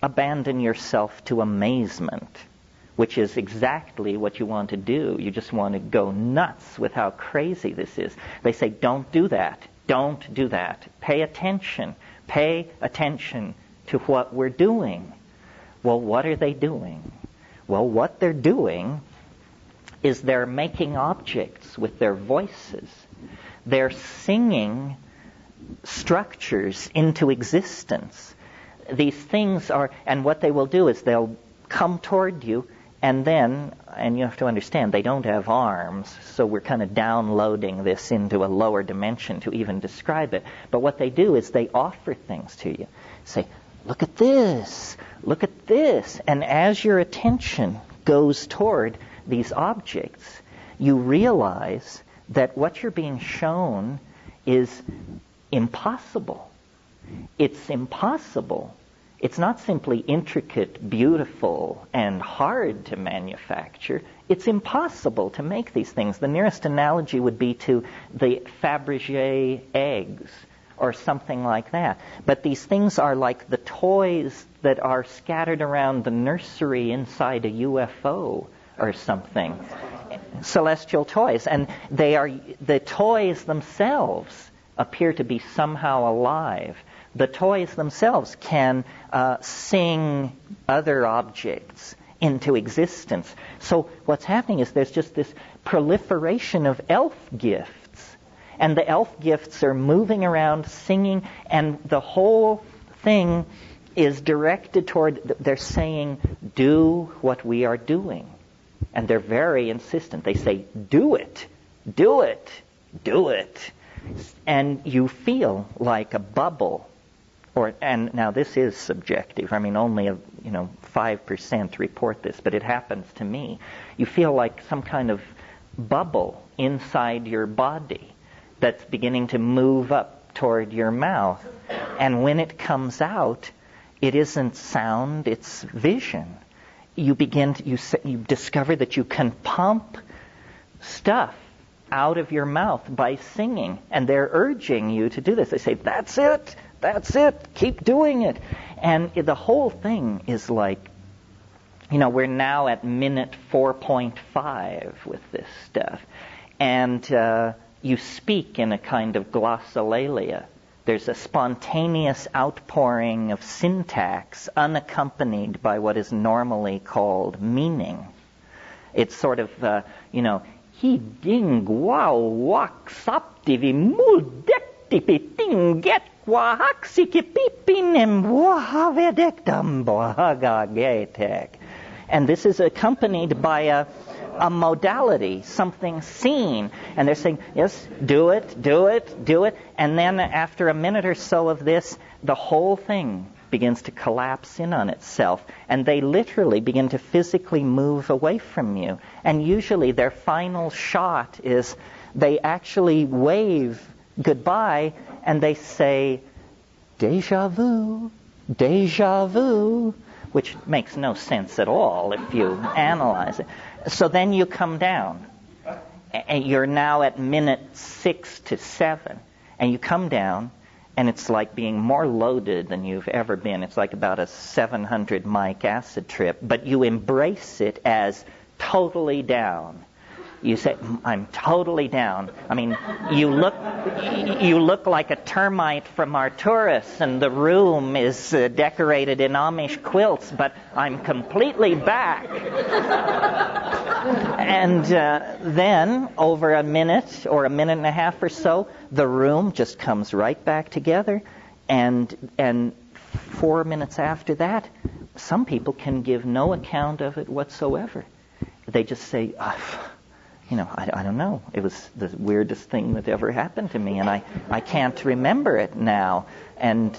abandon yourself to amazement, which is exactly what you want to do. You just want to go nuts with how crazy this is. They say, don't do that. Don't do that. Pay attention. Pay attention to what we're doing. Well, what are they doing? Well, what they're doing is they're making objects with their voices. They're singing structures into existence. These things are, and what they will do is they'll come toward you, and you have to understand, they don't have arms, so we're kind of downloading this into a lower dimension to even describe it. But what they do is they offer things to you. Say, look at this, look at this. And as your attention goes toward these objects, you realize that what you're being shown is impossible. It's impossible. It's not simply intricate, beautiful, and hard to manufacture. It's impossible to make these things. The nearest analogy would be to the Fabergé eggs or something like that. But these things are like the toys that are scattered around the nursery inside a UFO or something. Celestial toys. And the toys themselves appear to be somehow alive. The toys themselves can sing other objects into existence. So what's happening is there's just this proliferation of elf gifts. And the elf gifts are moving around, singing, and the whole thing is directed toward, they're saying, do what we are doing. And they're very insistent. They say, do it, do it, do it. And you feel like a bubble. And now this is subjective. I mean, only 5% report this, but it happens to me. You feel like some kind of bubble inside your body that's beginning to move up toward your mouth. And when it comes out, it isn't sound, it's vision. You discover that you can pump stuff out of your mouth by singing, and they're urging you to do this. They say, that's it, keep doing it. And the whole thing is like, we're now at minute 4.5 with this stuff. And you speak in a kind of glossolalia. There's a spontaneous outpouring of syntax unaccompanied by what is normally called meaning. It's sort of, he ding wow wak saptivi muldektipi tinget wahaksiki pipinem wahavedektam bohagagetek. And this is accompanied by a modality, something seen. And they're saying, yes, do it, do it, do it. And then after a minute or so of this, the whole thing begins to collapse in on itself. And they literally begin to physically move away from you. And usually their final shot is they actually wave goodbye and they say, déjà vu, déjà vu, which makes no sense at all if you analyze it. So then you come down. And you're now at minute 6 to 7. And you come down, and it's like being more loaded than you've ever been. It's like about a 700 mic acid trip. But you embrace it as totally down. You say, I'm totally down. I mean, you look like a termite from Arcturus, and the room is decorated in Amish quilts, but I'm completely back. And then, over a minute or a minute and a half or so, the room just comes right back together. And 4 minutes after that, some people can give no account of it whatsoever. They just say, I don't know. It was the weirdest thing that ever happened to me, and I can't remember it now. And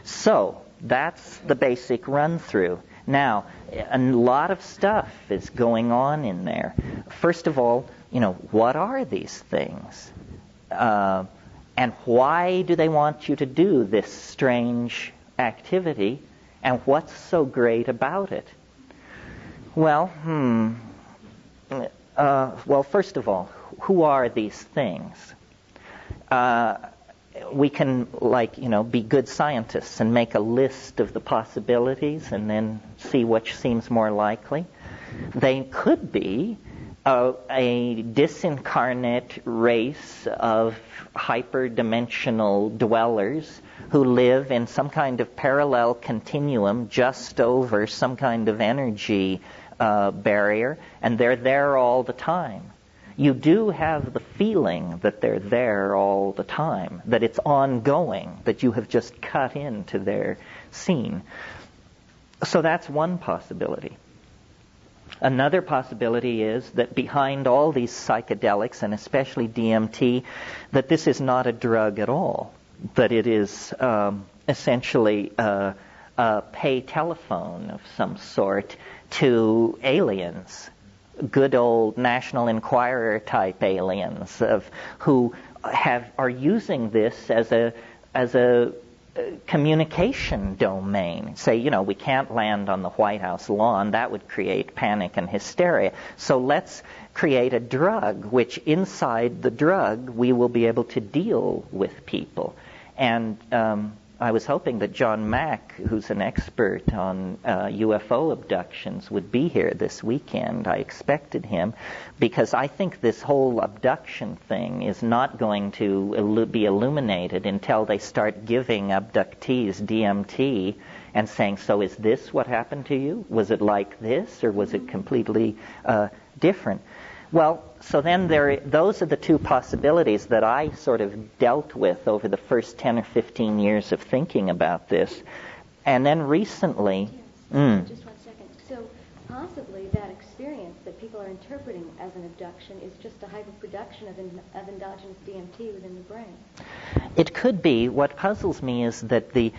so that's the basic run-through. Now, a lot of stuff is going on in there. First of all, what are these things? And why do they want you to do this strange activity? And what's so great about it? Well, well, first of all, who are these things? We can, be good scientists and make a list of the possibilities and then see which seems more likely. They could be a disincarnate race of hyperdimensional dwellers who live in some kind of parallel continuum just over some kind of energy barrier, and they're there all the time. You do have the feeling that they're there all the time, that it's ongoing, that you have just cut into their scene. So that's one possibility. Another possibility is that behind all these psychedelics, and especially DMT, that this is not a drug at all, that it is essentially a pay telephone of some sort to aliens, good old National Enquirer type aliens who are using this as a communication domain. Say, we can't land on the White House lawn. That would create panic and hysteria. So let's create a drug, which inside the drug we will be able to deal with people. And I was hoping that John Mack, who's an expert on UFO abductions, would be here this weekend. I expected him, because I think this whole abduction thing is not going to be illuminated until they start giving abductees DMT and saying, so is this what happened to you? Was it like this, or was it completely different? Well, so then those are the two possibilities that I sort of dealt with over the first 10 or 15 years of thinking about this. And then recently... Just 1 second. So possibly that experience that people are interpreting as an abduction is just a hyperproduction of endogenous DMT within the brain. It could be. What puzzles me is that the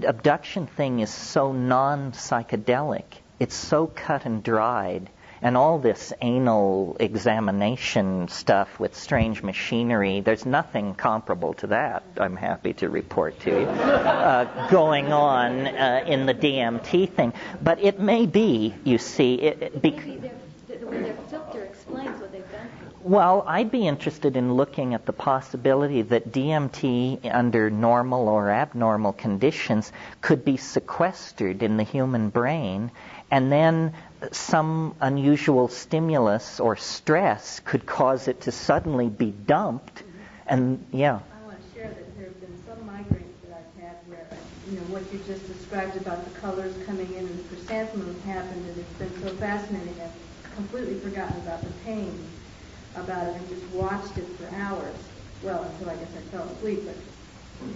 abduction thing is so non-psychedelic. It's so cut and dried. And all this anal examination stuff with strange machinery, there's nothing comparable to that, I'm happy to report to you, going on in the DMT thing. But it may be, you see... Maybe the way their filter explains what they've done. Well, I'd be interested in looking at the possibility that DMT, under normal or abnormal conditions, could be sequestered in the human brain, and then some unusual stimulus or stress could cause it to suddenly be dumped. And I want to share that there have been some migraines that I've had where, what you just described about the colors coming in and the chrysanthemums happened, and it's been so fascinating. I've completely forgotten about the pain about it and just watched it for hours. Well, until I guess I fell asleep, but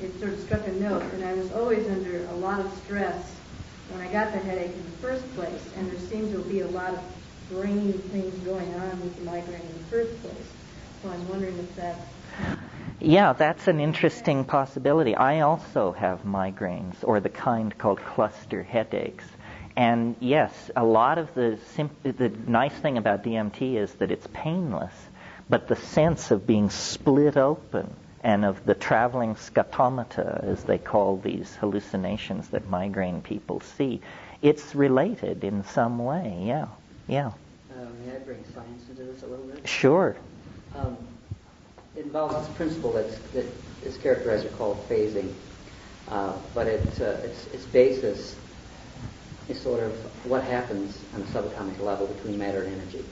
it sort of struck a note, and I was always under a lot of stress when I got the headache in the first place, and there seemed to be a lot of brain things going on with the migraine in the first place. So I'm wondering if that... Yeah, that's an interesting possibility. I also have migraines, or the kind called cluster headaches. And yes, a lot of the nice thing about DMT is that it's painless, but the sense of being split open and of the traveling scotomata, as they call these hallucinations that migraine people see, it's related in some way, yeah. May I bring science into this a little bit? Sure. It involves this principle that is characterized or called phasing, but its basis is sort of what happens on the subatomic level between matter and energy.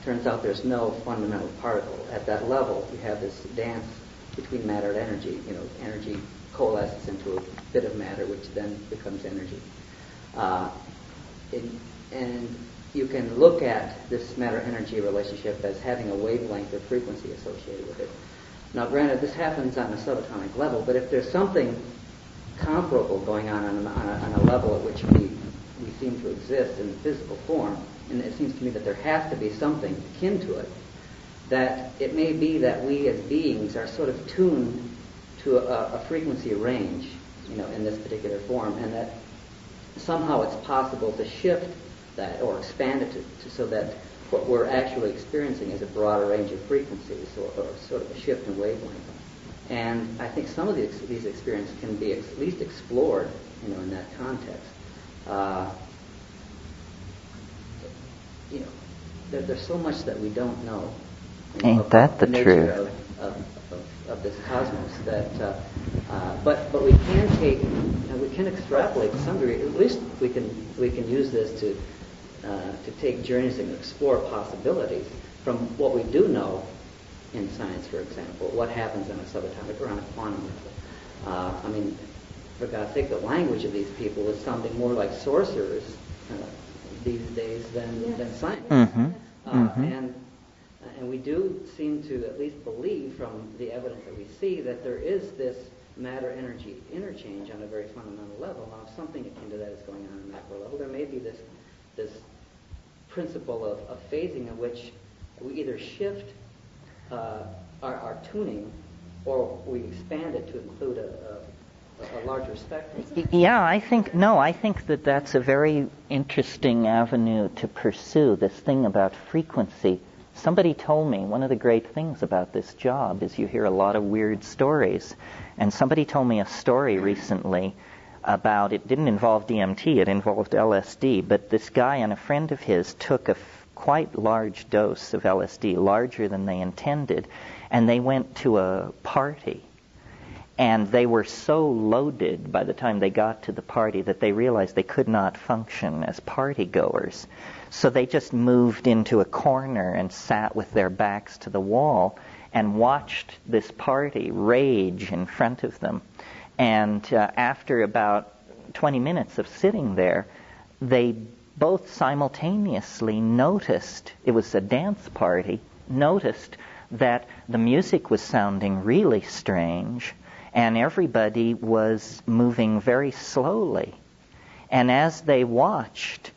Turns out there's no fundamental particle. At that level, you have this dance between matter and energy. Energy coalesces into a bit of matter, which then becomes energy. And you can look at this matter-energy relationship as having a wavelength or frequency associated with it. Now, granted, this happens on a subatomic level, but if there's something comparable going on a level at which we seem to exist in physical form, and it seems to me that there has to be something akin to it, that it may be that we as beings are sort of tuned to a frequency range, in this particular form, and that somehow it's possible to shift that or expand it so that what we're actually experiencing is a broader range of frequencies, or sort of a shift in wavelength. And I think some of these experiences can be at least explored, in that context. There's so much that we don't know. Ain't that the nature truth? Of this cosmos that, but we can extrapolate to some degree. At least we can use this to take journeys and explore possibilities from what we do know in science, for example. What happens on a subatomic or on a quantum level? For God's sake, the language of these people is sounding more like sorcerers these days than science. Mm-hmm. And we do seem to at least believe from the evidence that we see that there is this matter-energy interchange on a very fundamental level. Now, if something akin to that is going on a macro level, there may be this principle of phasing in which we either shift our tuning or we expand it to include a larger spectrum. Yeah, I think that that's a very interesting avenue to pursue, this thing about frequency. Somebody told me one of the great things about this job is you hear a lot of weird stories. And somebody told me a story recently about, it didn't involve DMT, it involved LSD, but this guy and a friend of his took a quite large dose of LSD, larger than they intended, and they went to a party. And they were so loaded by the time they got to the party that they realized they could not function as partygoers. So they just moved into a corner and sat with their backs to the wall and watched this party rage in front of them. And after about 20 minutes of sitting there, they both simultaneously noticed, it was a dance party, noticed that the music was sounding really strange, and everybody was moving very slowly. And as they watched,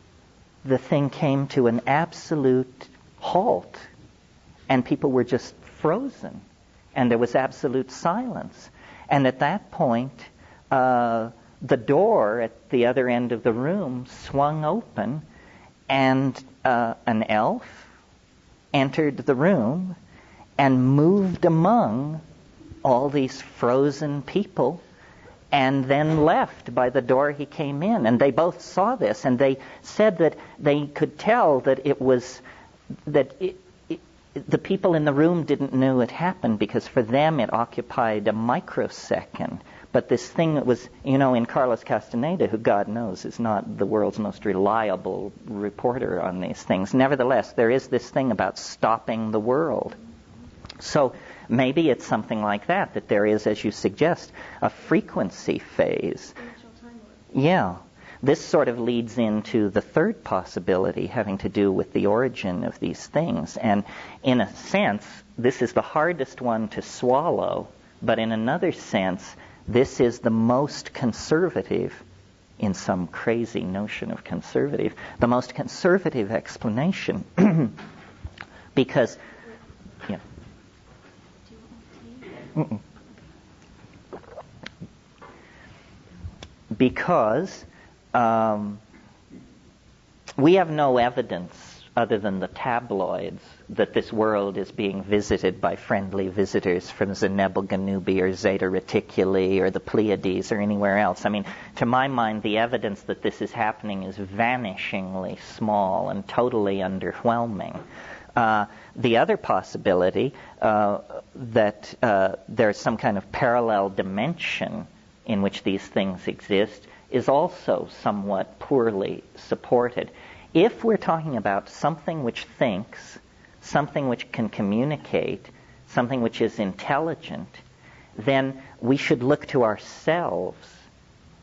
the thing came to an absolute halt, and people were just frozen, and there was absolute silence. And at that point, the door at the other end of the room swung open, and an elf entered the room and moved among all these frozen people, and then left by the door he came in. And they both saw this, and they said that they could tell that it was that the people in the room didn't know it happened, because for them it occupied a microsecond. But this thing that was, in Carlos Castaneda, who God knows is not the world's most reliable reporter on these things, nevertheless, there is this thing about stopping the world. So maybe it's something like that there is, as you suggest, a frequency phase. Yeah. This sort of leads into the third possibility having to do with the origin of these things. And in a sense, this is the hardest one to swallow, but in another sense, this is the most conservative, in some crazy notion of conservative, the most conservative explanation. Because, yeah. Because we have no evidence other than the tabloids that this world is being visited by friendly visitors from Zenebel-Ganubi or Zeta Reticuli or the Pleiades or anywhere else. I mean, to my mind, the evidence that this is happening is vanishingly small and totally underwhelming. The other possibility that there's some kind of parallel dimension in which these things exist is also somewhat poorly supported. If we're talking about something which thinks, something which can communicate, something which is intelligent, then we should look to ourselves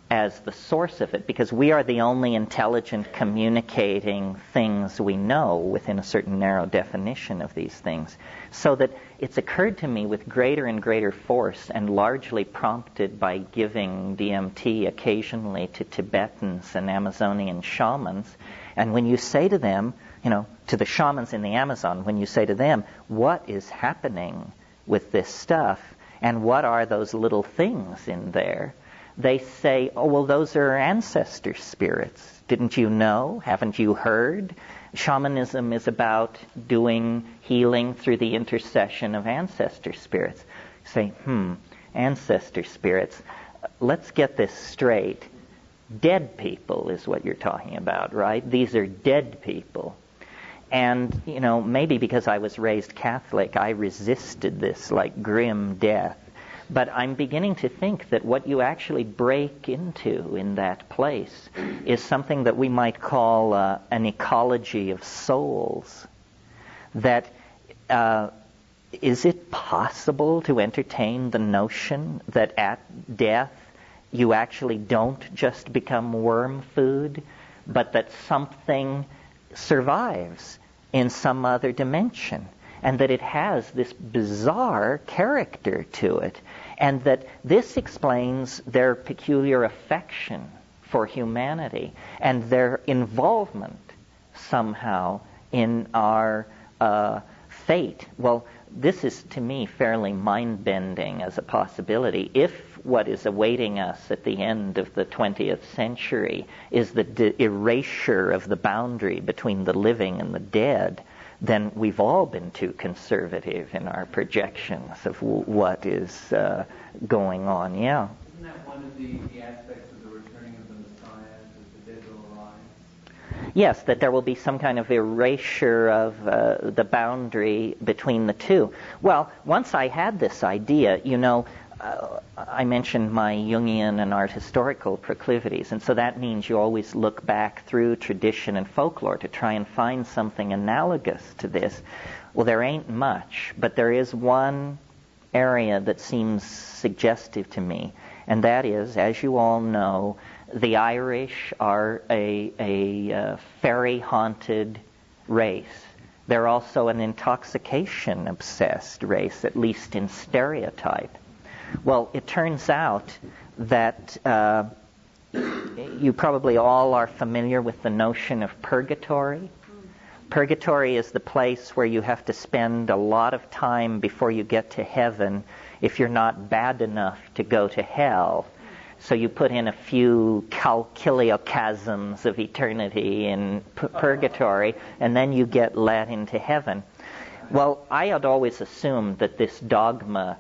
as the source of it, because we are the only intelligent communicating things we know within a certain narrow definition of these things. So that it's occurred to me with greater and greater force, and largely prompted by giving DMT occasionally to Tibetans and Amazonian shamans. And when you say to them, to the shamans in the Amazon, when you say to them, what is happening with this stuff, and what are those little things in there? They say, oh, well, those are ancestor spirits. Didn't you know? Haven't you heard? shamanism is about doing healing through the intercession of ancestor spirits. Say, ancestor spirits, let's get this straight. Dead people is what you're talking about, right? These are dead people. And, maybe because I was raised Catholic, I resisted this like grim death. But I'm beginning to think that what you actually break into in that place is something that we might call an ecology of souls. That is it possible to entertain the notion that at death you actually don't just become worm food, but that something survives in some other dimension, and that it has this bizarre character to it, and that this explains their peculiar affection for humanity and their involvement somehow in our fate. Well, this is, to me, fairly mind-bending as a possibility. If what is awaiting us at the end of the 20th century is the erasure of the boundary between the living and the dead, then we've all been too conservative in our projections of what is going on. Yeah. Isn't that one of the aspects of the returning of the Messiah, that the dead will arise? Yes, that there will be some kind of erasure of the boundary between the two. Well, once I had this idea, I mentioned my Jungian and art historical proclivities, and so that means you always look back through tradition and folklore to try and find something analogous to this. Well, there ain't much, but there is one area that seems suggestive to me, and that is, as you all know, the Irish are a fairy-haunted race. They're also an intoxication-obsessed race, at least in stereotype. Well, it turns out that you probably all are familiar with the notion of purgatory. Purgatory is the place where you have to spend a lot of time before you get to heaven if you're not bad enough to go to hell. So you put in a few calculiochasms of eternity in purgatory, and then you get let into heaven. Well, I had always assumed that this dogma,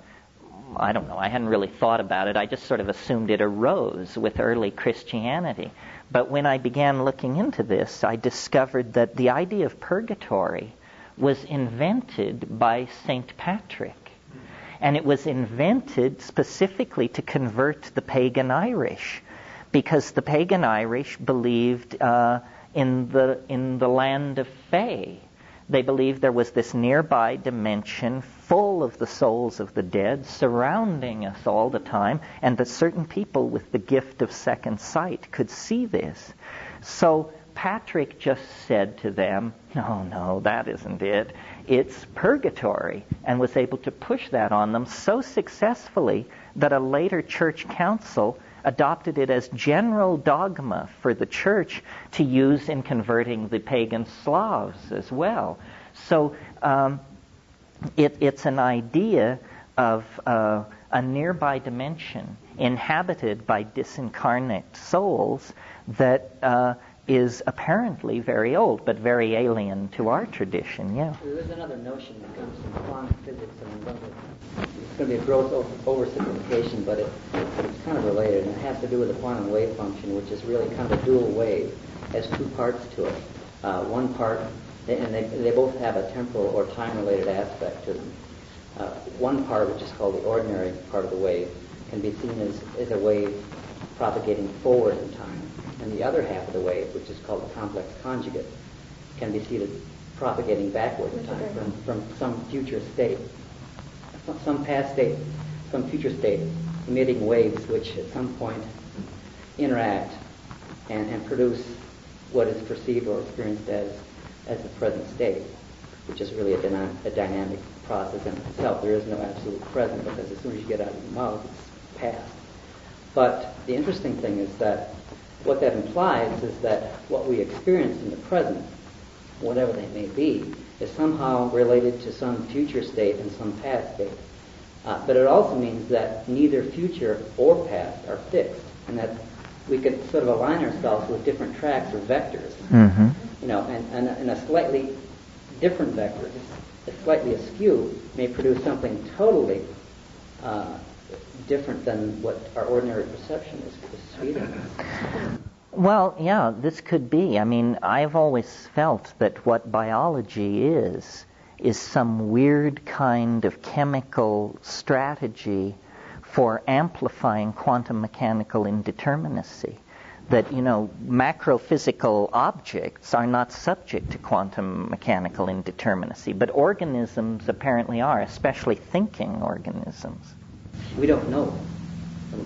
I don't know, I hadn't really thought about it. I just sort of assumed it arose with early Christianity. But when I began looking into this, I discovered that the idea of purgatory was invented by St. Patrick. And it was invented specifically to convert the pagan Irish, because the pagan Irish believed in the land of Fae. They believed there was this nearby dimension full of the souls of the dead surrounding us all the time, and that certain people with the gift of second sight could see this. So Patrick just said to them, no, that isn't it. It's purgatory, and was able to push that on them so successfully that a later church council adopted it as general dogma for the church to use in converting the pagan Slavs as well. So it's an idea of a nearby dimension inhabited by disincarnate souls that is apparently very old, but very alien to our tradition, yeah. There is another notion that comes from quantum physics, and it's going to be a gross oversimplification, but it's kind of related, and it has to do with the quantum wave function, which is really kind of a dual wave. It has two parts to it. One part, and they both have a temporal or time-related aspect to them. One part, which is called the ordinary part of the wave, can be seen as a wave propagating forward in time. And the other half of the wave, which is called the complex conjugate, can be seen as propagating backward in time from some future state, some past state, some future state, emitting waves which at some point interact and produce what is perceived or experienced as the present state, which is really a dynamic process in itself. There is no absolute present, because as soon as you get out of your mouth, it's past. But the interesting thing is that what that implies is that what we experience in the present, whatever they may be, is somehow related to some future state and some past state. But it also means that neither future or past are fixed, and that we could sort of align ourselves with different tracks or vectors. Mm-hmm. and a slightly different vector, slightly askew, may produce something totally different than what our ordinary perception is feeding. Well, yeah, this could be. I mean, I've always felt that what biology is some weird kind of chemical strategy for amplifying quantum mechanical indeterminacy. That, macrophysical objects are not subject to quantum mechanical indeterminacy, but organisms apparently are, especially thinking organisms. We don't know.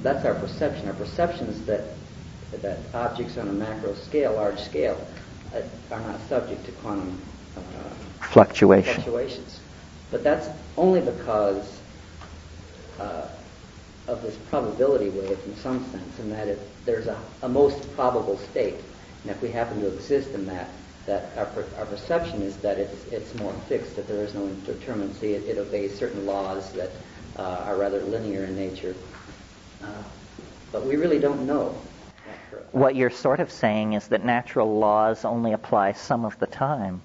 That's our perception. Our perception is that objects on a macro scale, large scale, are not subject to quantum fluctuations. But that's only because of this probability wave in some sense, in that there's a most probable state. And if we happen to exist in that our perception is that it's more fixed, that there is no indeterminacy, it obeys certain laws that are rather linear in nature. But we really don't know. What you're sort of saying is that natural laws only apply some of the time,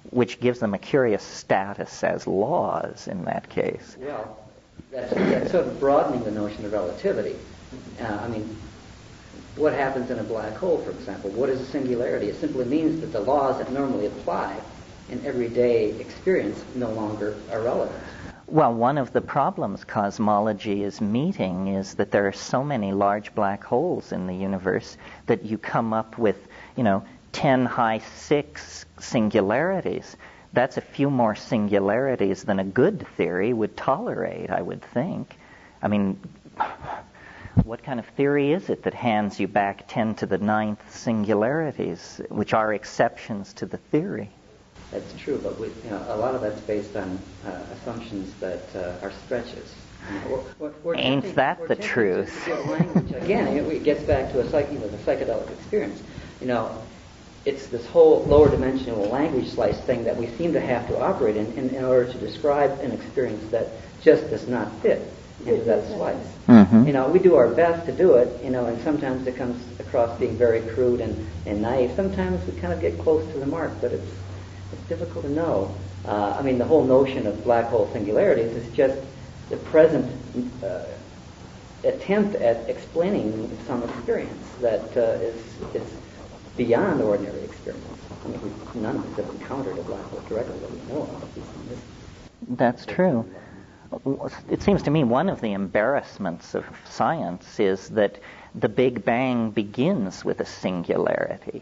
which gives them a curious status as laws in that case. Well, that's sort of broadening the notion of relativity. What happens in a black hole, for example? What is a singularity? It simply means that the laws that normally apply in everyday experience no longer are relevant. Well, one of the problems cosmology is meeting is that there are so many large black holes in the universe that you come up with, 10 high 6 singularities. That's a few more singularities than a good theory would tolerate, I would think. I mean, what kind of theory is it that hands you back 10 to the 9th singularities, which are exceptions to the theory? That's true, but a lot of that's based on assumptions that are stretches. Ain't that the truth? Again, it gets back to the psychedelic experience. It's this whole lower dimensional language slice thing that we seem to have to operate in order to describe an experience that just does not fit into that slice. Mm-hmm. We do our best to do it, and sometimes it comes across being very crude and naive. Sometimes we kind of get close to the mark, but it's difficult to know. The whole notion of black hole singularities is just the present attempt at explaining some experience that is beyond ordinary experience. None of us have encountered a black hole directly that we know of. That's true. It seems to me one of the embarrassments of science is that the Big Bang begins with a singularity.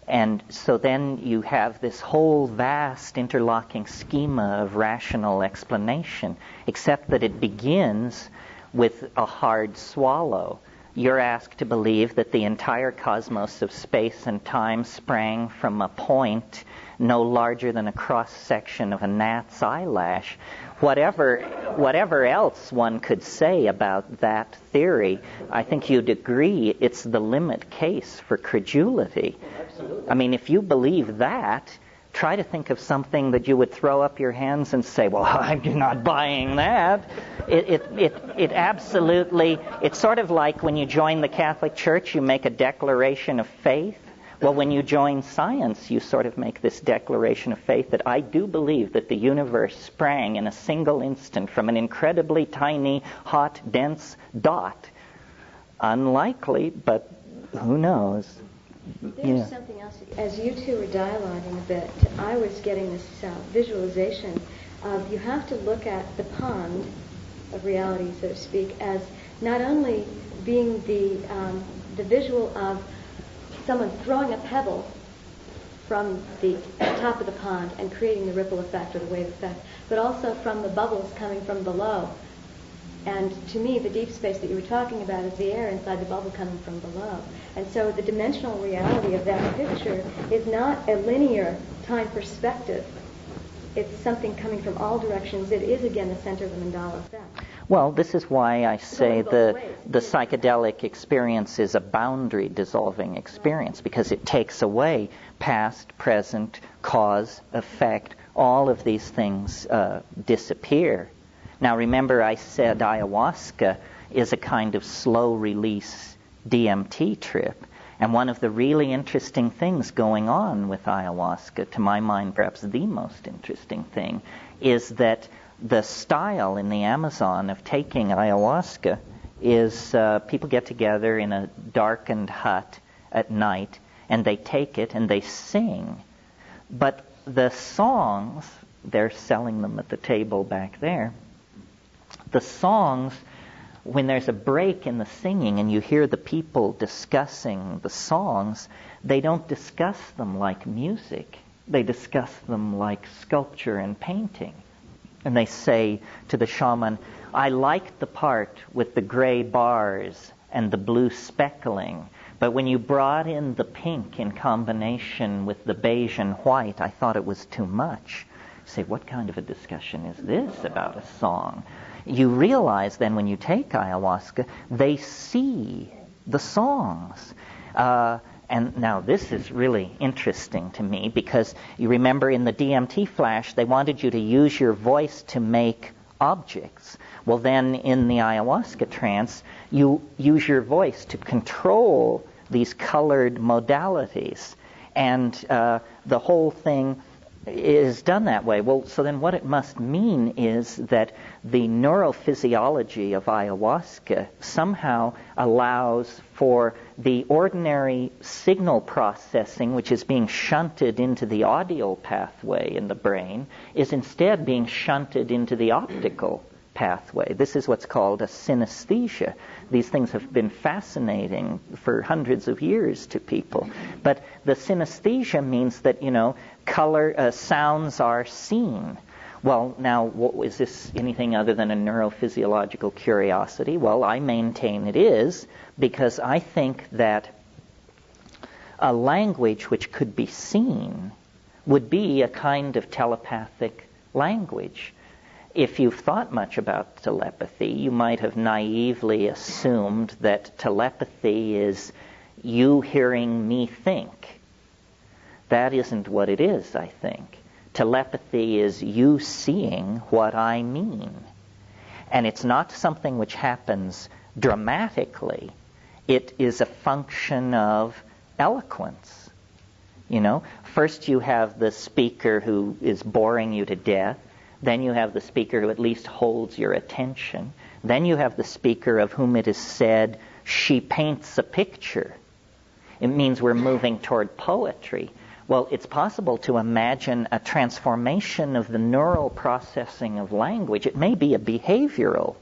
And so then you have this whole vast interlocking schema of rational explanation, except that it begins with a hard swallow. You're asked to believe that the entire cosmos of space and time sprang from a point no larger than a cross-section of a gnat's eyelash. Whatever else one could say about that theory, I think you'd agree it's the limit case for credulity. Absolutely. If you believe that, try to think of something that you would throw up your hands and say, well, I'm not buying that. It absolutely, it's sort of like when you join the Catholic Church, you make a declaration of faith. Well, when you join science, you sort of make this declaration of faith that I do believe that the universe sprang in a single instant from an incredibly tiny, hot, dense dot. Unlikely, but who knows? There's something else. As you two were dialoguing a bit, I was getting this visualization of you have to look at the pond of reality, so to speak, as not only being the visual of someone throwing a pebble from the top of the pond and creating the ripple effect or the wave effect, but also from the bubbles coming from below. And to me, the deep space that you were talking about is the air inside the bubble coming from below. And so the dimensional reality of that picture is not a linear time perspective. It's something coming from all directions. It is, again, the center of the mandala effect. Well, this is why I say the psychedelic experience is a boundary-dissolving experience, because it takes away past, present, cause, effect. All of these things disappear. Now, remember I said ayahuasca is a kind of slow-release DMT trip, And one of the really interesting things going on with ayahuasca, to my mind perhaps the most interesting thing, is that the style in the Amazon of taking ayahuasca is people get together in a darkened hut at night, and they take it and they sing. But the songs, they're selling them at the table back there, the songs, when there's a break in the singing and you hear the people discussing the songs, they don't discuss them like music. They discuss them like sculpture and painting. And they say to the shaman, I liked the part with the gray bars and the blue speckling, but when you brought in the pink in combination with the beige and white, I thought it was too much. You say, what kind of a discussion is this about a song? You realize then when you take ayahuasca, they see the songs. And now this is really interesting to me because you remember in the DMT flash, they wanted you to use your voice to make objects. Well, then in the ayahuasca trance, you use your voice to control these colored modalities. And the whole thing is done that way. Well, so then what it must mean is that the neurophysiology of ayahuasca somehow allows for the ordinary signal processing, which is being shunted into the audio pathway in the brain, is instead being shunted into the optical pathway. This is what's called a synesthesia. These things have been fascinating for hundreds of years to people. But the synesthesia means that, color, sounds are seen. Well, now, is this anything other than a neurophysiological curiosity? Well, I maintain it is, because I think that a language which could be seen would be a kind of telepathic language. If you've thought much about telepathy, you might have naively assumed that telepathy is you hearing me think. That isn't what it is, I think. Telepathy is you seeing what I mean. And it's not something which happens dramatically. It is a function of eloquence. First you have the speaker who is boring you to death. Then you have the speaker who at least holds your attention. Then you have the speaker of whom it is said, she paints a picture. It means we're moving toward poetry. Well, it's possible to imagine a transformation of the neural processing of language. It may be a behavioral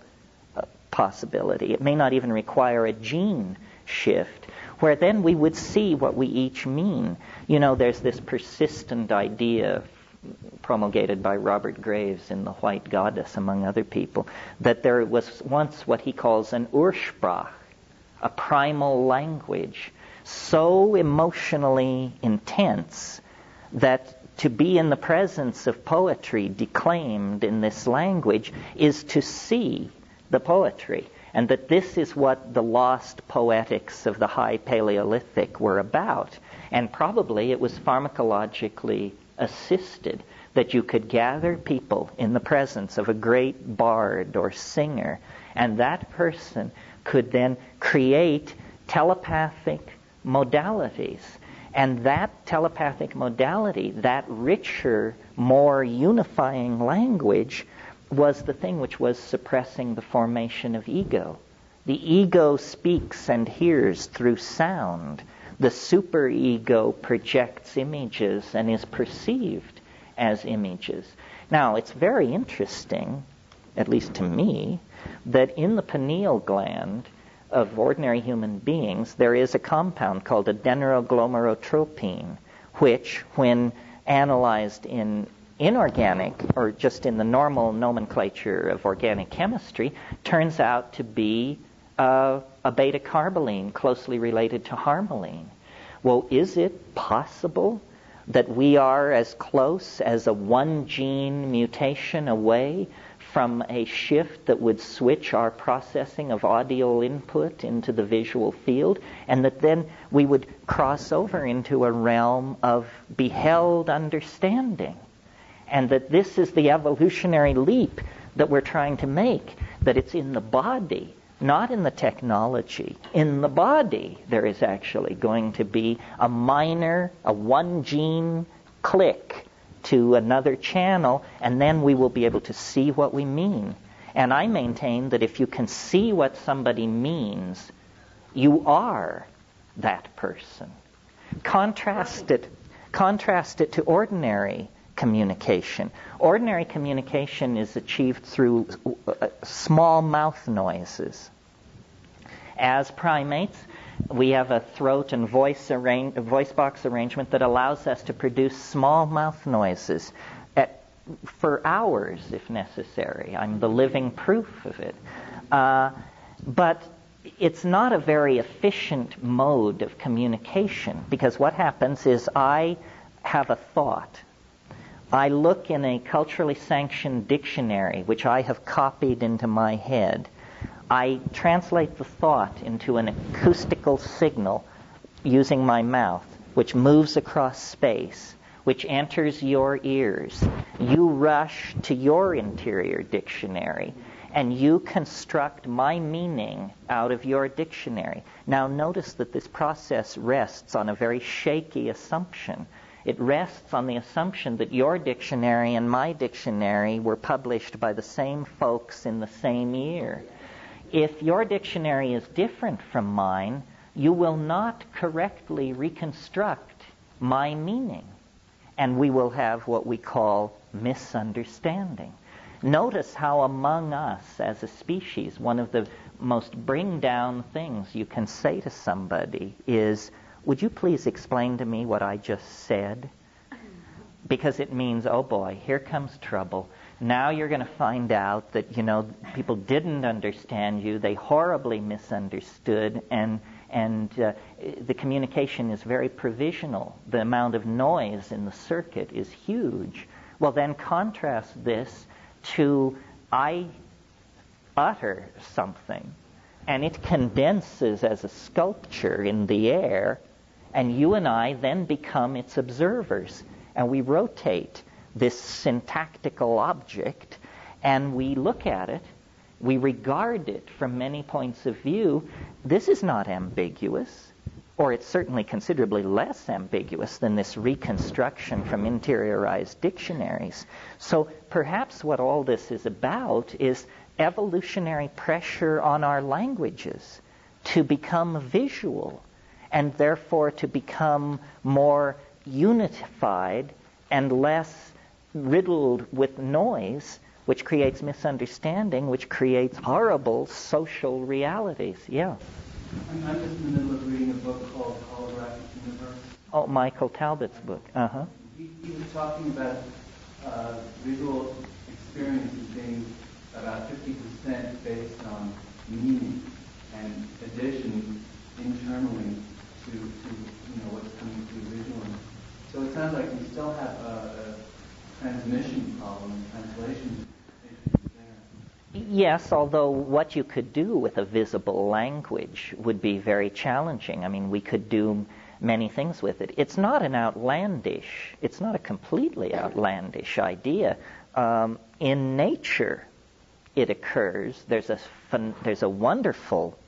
possibility. It may not even require a gene shift, where then we would see what we each mean. There's this persistent idea promulgated by Robert Graves in The White Goddess, among other people, that there was once what he calls an Ursprach, a primal language, so emotionally intense that to be in the presence of poetry declaimed in this language is to see the poetry, and that this is what the lost poetics of the High Paleolithic were about. And probably it was pharmacologically assisted, that you could gather people in the presence of a great bard or singer, and that person could then create telepathic modalities. And that telepathic modality, that richer, more unifying language, was the thing which was suppressing the formation of ego. The ego speaks and hears through sound. The superego projects images and is perceived as images. Now, it's very interesting, at least to me, that in the pineal gland of ordinary human beings, there is a compound called adenoglomerotropine, which, when analyzed in inorganic, or just in the normal nomenclature of organic chemistry, turns out to be a beta-carboline closely related to harmaline. Well, is it possible that we are as close as a one-gene mutation away from a shift that would switch our processing of audio input into the visual field, and that then we would cross over into a realm of beheld understanding? And that this is the evolutionary leap that we're trying to make, that it's in the body not in the technology. In the body, there is actually going to be a one gene click to another channel, and then we will be able to see what we mean. And I maintain that if you can see what somebody means, you are that person. Contrast it to ordinary communication. Ordinary communication is achieved through small mouth noises. As primates, we have a throat and voice box arrangement that allows us to produce small mouth noises for hours, if necessary. I'm the living proof of it. But it's not a very efficient mode of communication, because what happens is I have a thought. I look in a culturally sanctioned dictionary, which I have copied into my head. I translate the thought into an acoustical signal using my mouth, which moves across space, which enters your ears. You rush to your interior dictionary, and you construct my meaning out of your dictionary. Now notice that this process rests on a very shaky assumption. It rests on the assumption that your dictionary and my dictionary were published by the same folks in the same year. If your dictionary is different from mine, you will not correctly reconstruct my meaning, and we will have what we call misunderstanding. Notice how among us as a species, one of the most bring-down things you can say to somebody is, would you please explain to me what I just said? Because it means, oh boy, here comes trouble. Now you're going to find out that, people didn't understand you, they horribly misunderstood, and the communication is very provisional. The amount of noise in the circuit is huge. Well, then contrast this to I utter something, and it condenses as a sculpture in the air, and you and I then become its observers, and we rotate this syntactical object, and we look at it, we regard it from many points of view. This is not ambiguous, or it's certainly considerably less ambiguous than this reconstruction from interiorized dictionaries. So perhaps what all this is about is evolutionary pressure on our languages to become visual, and therefore to become more unified and less riddled with noise, which creates misunderstanding, which creates horrible social realities. Yeah. I'm just in the middle of reading a book called Holographic Universe. Oh, Michael Talbot's book. Uh-huh. He was talking about visual experiences being about 50% based on meaning and addition internally to what's coming through visually. So it sounds like we still have a transmission problem, translation issues there. Yes, although what you could do with a visible language would be very challenging. I mean, we could do many things with it. It's not a completely outlandish idea. In nature, it occurs. There's a wonderful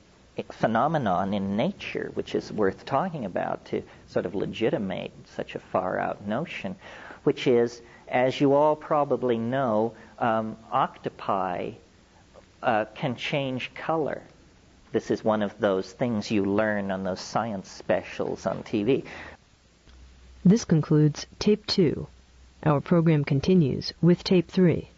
phenomenon in nature which is worth talking about to sort of legitimate such a far-out notion, which is, as you all probably know, octopi can change color. This is one of those things you learn on those science specials on TV. This concludes Tape 2. Our program continues with Tape 3.